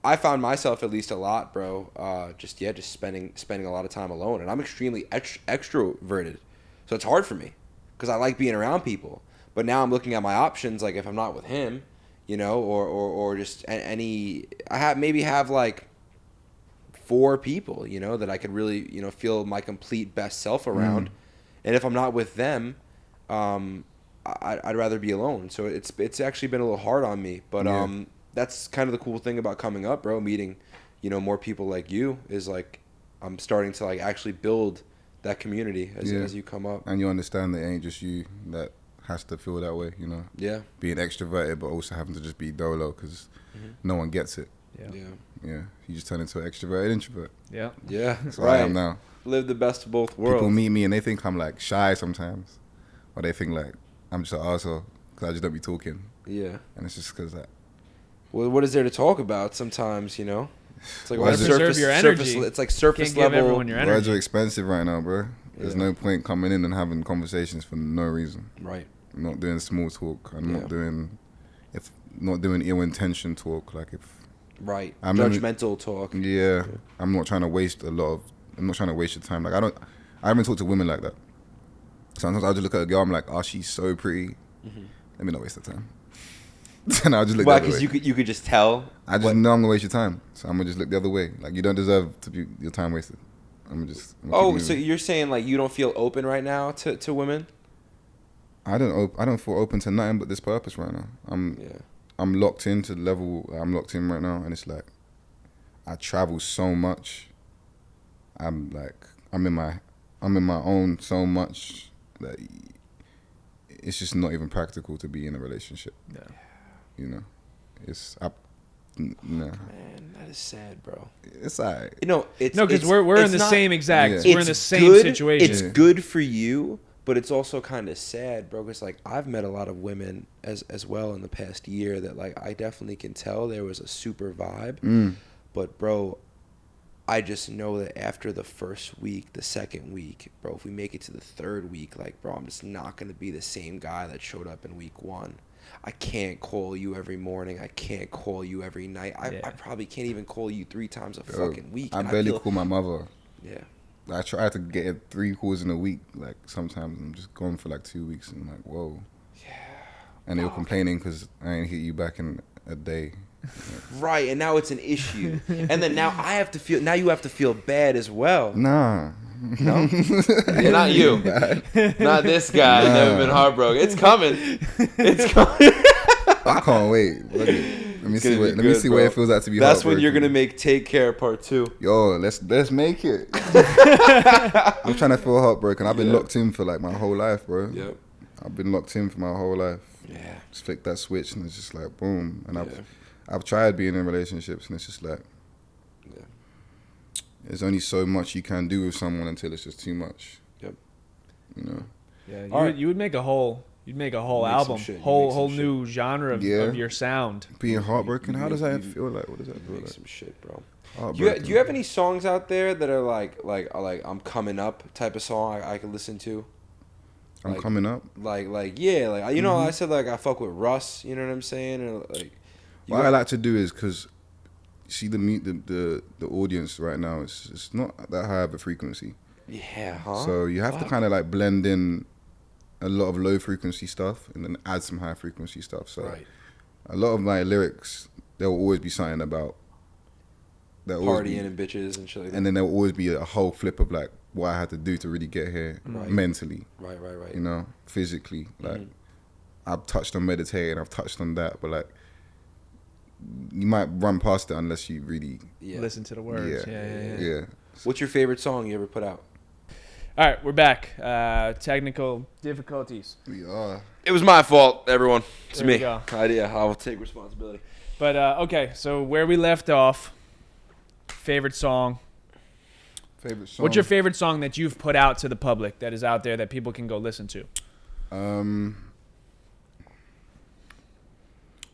I found myself at least a lot, bro, just spending a lot of time alone. And I'm extremely extroverted. So it's hard for me because I like being around people. But now I'm looking at my options, like if I'm not with him, you know, or just I have like 4 people, you know, that I could really, you know, feel my complete best self around. And if I'm not with them, I'd rather be alone. So it's actually been a little hard on me. But that's kind of the cool thing about coming up, bro. Meeting, you know, more people like you is like I'm starting to like actually build that community as you come up. And you understand that it ain't just you that has to feel that way, you know. Yeah. Being extroverted, but also having to just be dolo because no one gets it. Yeah. You just turn into an extroverted introvert. Yeah. That's what I am now. Live the best of both worlds. People meet me and they think I'm like shy sometimes, or they think like I'm just an arsehole because I just don't be talking. Yeah. And it's just because that. Well, what is there to talk about sometimes, you know? It's like preserve your energy. It's like surface Can't give level. everyone your energy. Words are expensive right now, bro. There's no point coming in and having conversations for no reason. Right. I'm not doing small talk. I'm not doing ill intention talk. Like if Right. remember, Judgmental talk. Yeah, I'm not trying to waste your time. Like I haven't talked to women like that. Sometimes I'll just look at a girl, I'm like, oh, she's so pretty. Let me not waste the time. And I'll just look the other way. Because you could just tell. I just know I'm gonna waste your time, so I'm gonna just look the other way. Like, you don't deserve to be your time wasted. I'm gonna So you're saying like you don't feel open right now to women? I don't feel open to nothing but this purpose right now. I'm locked into the level I'm locked in right now, and it's like I travel so much. I'm in my own so much that it's just not even practical to be in a relationship. Yeah. You know, no. Man, that is sad, bro. It's alright. It's no, because we're in the same exact. Yeah. We're in the same situation. It's good for you, but it's also kind of sad, bro. Because like I've met a lot of women as well in the past year that like I definitely can tell there was a super vibe. But bro, I just know that after the first week, the second week, bro, if we make it to the third week, like, bro, I'm just not gonna be the same guy that showed up in week 1. I can't call you every morning. I can't call you every night. I probably can't even call you 3 times a fucking week. I barely call my mother. Yeah. I try to get it 3 calls in a week. Like, sometimes I'm just gone for like 2 weeks and I'm like, whoa. Yeah. And they were complaining because I ain't hit you back in a day. Right, and now it's an issue. And then now you have to feel bad as well. Nah. No? Yeah, not you. Not this guy. Never been heartbroken. It's coming. It's coming. I can't wait. Let me see what it feels like to be That's when heartbroken. you're gonna make Take Care Part 2. Yo, let's make it. I'm trying to feel heartbroken. I've been locked in for like my whole life, bro. Yep. I've been locked in for my whole life. Yeah. Just flick that switch and it's just like boom. And I've tried being in relationships and it's just like there's only so much you can do with someone until it's just too much. Yep. You know. Yeah. You would make a whole. You'd make a whole album, whole new genre of your sound. Being heartbroken, how does that feel like? What does that feel like? Make some shit, bro. Do you have any songs out there that are like I'm coming up type of song I can listen to? I'm coming up. I said like I fuck with Russ. You know what I'm saying? Or like. What I like to do is because see the audience right now it's not that high of a frequency. Yeah. Huh? So you have to kind of like blend in a lot of low frequency stuff and then add some high frequency stuff. So a lot of my lyrics, there will always be something about partying and bitches and shit like that. And then there will always be a whole flip of like what I had to do to really get here mentally. Right. You know, physically. Like I've touched on meditating, I've touched on that, but like you might run past it unless you really listen to the words. Yeah. What's your favorite song you ever put out? All right, we're back. Technical difficulties. We are. It was my fault, everyone. It's There me. we go. I will take responsibility. But okay, so where we left off, favorite song. What's your favorite song that you've put out to the public that is out there that people can go listen to?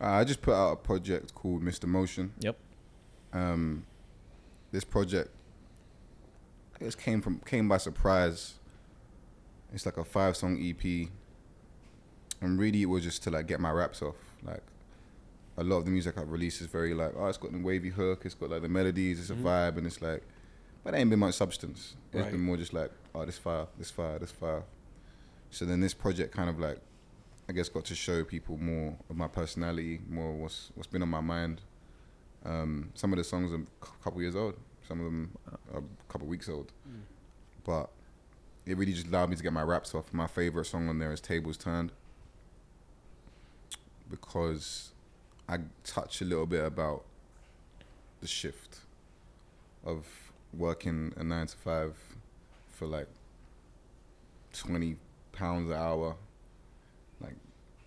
I just put out a project called Mr. Motion. Yep. This project, it came by surprise. It's like a 5-song EP, and really it was just to like get my raps off. Like a lot of the music I've released is very like, it's got the wavy hook, it's got like the melodies, it's a vibe, and it's like, but there ain't been much substance. It's been more just like, this fire. So then this project kind of like, I guess got to show people more of my personality, more of what's been on my mind. Some of the songs are a couple years old, some of them are a couple weeks old, but it really just allowed me to get my raps off. My favorite song on there is Tables Turned, because I touch a little bit about the shift of working a 9 to 5 for like £20 an hour, like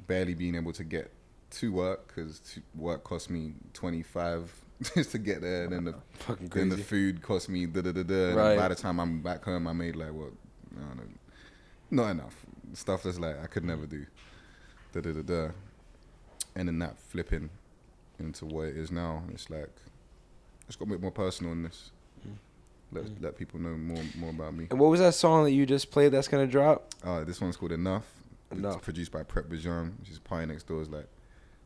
barely being able to get to work because work cost me 25 just to get there, and then the food cost me and by the time I'm back home I made like what, I don't know, not enough stuff that's like I could never do, and then that flipping into what it is now, it's like it's got a bit more personal in this. Let people know more about me. And what was that song that you just played that's gonna drop? This one's called Enough. It's produced by Prep Bijan, which is Party Next Door's like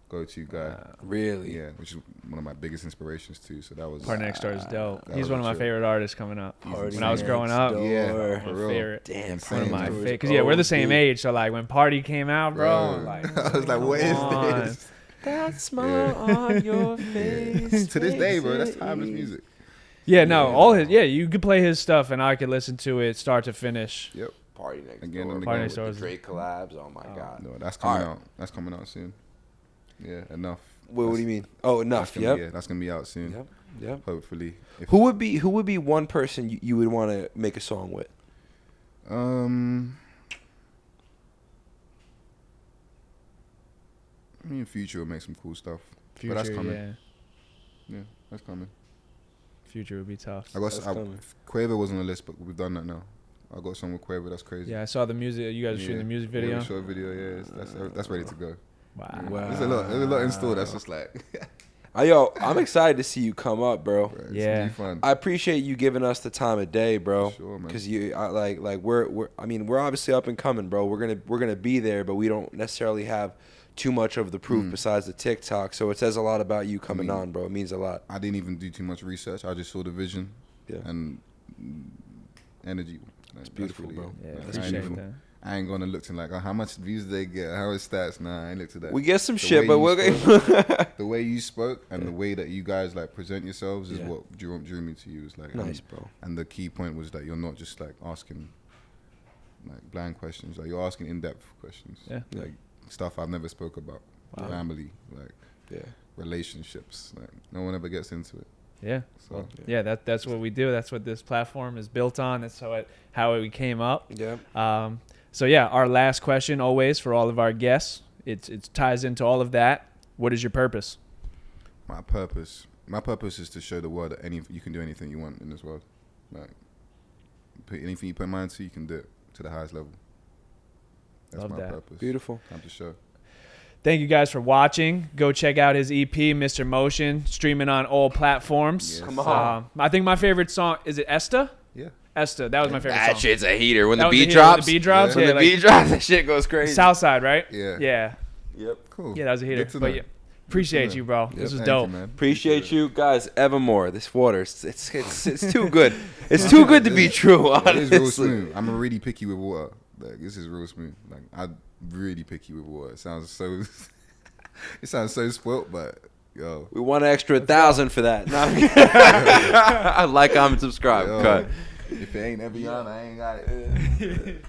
go-to guy. Really? Yeah, which is one of my biggest inspirations too. So that was Party Next Door is dope. that He's was one of my chill. favorite artists coming up. Party When I was growing Next up, Door. Yeah, my for real. favorite. Damn, One of my Same. favorite. Because yeah, we're the same OG. age. So like when Party came out, bro, I'm like, I was like, what come is on. this? That smile on your face. To this day, bro, that's timeless music. Yeah, no, all his. Yeah, you could play his stuff and I could listen to it start to finish. Yep. Party Next Again Door. and Party Bro, Next Door with is- the Drake collabs. Oh my god. No, that's coming Alright. out. That's coming out soon. Yeah, enough. What do you mean? Oh, enough. That's gonna, Yep. Yeah, that's gonna be out soon. Yep. Yep. Hopefully. If, Who would be one person you would want to make a song with? I mean, Future will make some cool stuff. Future, but that's coming. yeah. Yeah, that's coming. Future would be tough. I got That's I, coming. Quavo was on the list, but we've done that now. I got some with Quavo. That's crazy. Yeah, I saw the music. You guys are shooting the music video. Yeah, short video. Yeah, that's ready to go. Wow. Wow. There's a lot in store. That's just like, Yo, I'm excited to see you come up, bro. it's Yeah. gonna be fun. I appreciate you giving us the time of day, bro. Sure, man. Because we're obviously up and coming, bro. We're gonna be there, but we don't necessarily have too much of the proof besides the TikTok. So it says a lot about you coming on, bro. It means a lot. I didn't even do too much research. I just saw the vision and energy. That's beautiful, really bro. it. Yeah, Like, appreciate that. I ain't gonna look to like, oh, how much views they get, how is stats. Nah, I ain't look to that. We get some The shit, way but you we're spoke- the way you spoke and the way that you guys like present yourselves is Yeah. what drew me to you. It's like nice, bro. And the key point was that you're not just like asking like bland questions. Like you're asking in-depth questions. Yeah. Like stuff I've never spoke about. Wow. Family, like Yeah. relationships. Like no one ever gets into it. Yeah. So Yeah, that's what we do. That's what this platform is built on. That's how it came up. Yeah. So yeah, our last question always for all of our guests. It ties into all of that. What is your purpose? my purpose is to show the world that you can do anything you want in this world. Like anything you put your mind to, you can do it to the highest level. That's Love my that. purpose. Beautiful. Time to show. Thank you guys for watching. Go check out his EP, Mr. Motion, streaming on all platforms. Yes. Come on. I think my favorite song is it Esta? Yeah. Esta. That was my favorite That song. shit's a heater. When That the was a beat hit. When drops. the beat drops. When Yeah, the like beat drops, that shit goes crazy. Southside, right? Yeah. Yeah. Yep. Cool. Yeah, that was a hitter. Good to But know. yeah, appreciate know. you, bro. Yep, This was thank dope. you, man. Appreciate you guys. Evermore. This water, it's too good. It's too good to be true. It is real Honestly. smooth. I'm really picky with water. Like this is real smooth. Like I'm really picky with water. It sounds so spoilt, but yo. We want an extra 1,000 for that. No, like, comment, subscribe. Yo, Cut. if it ain't Evian, I ain't got it.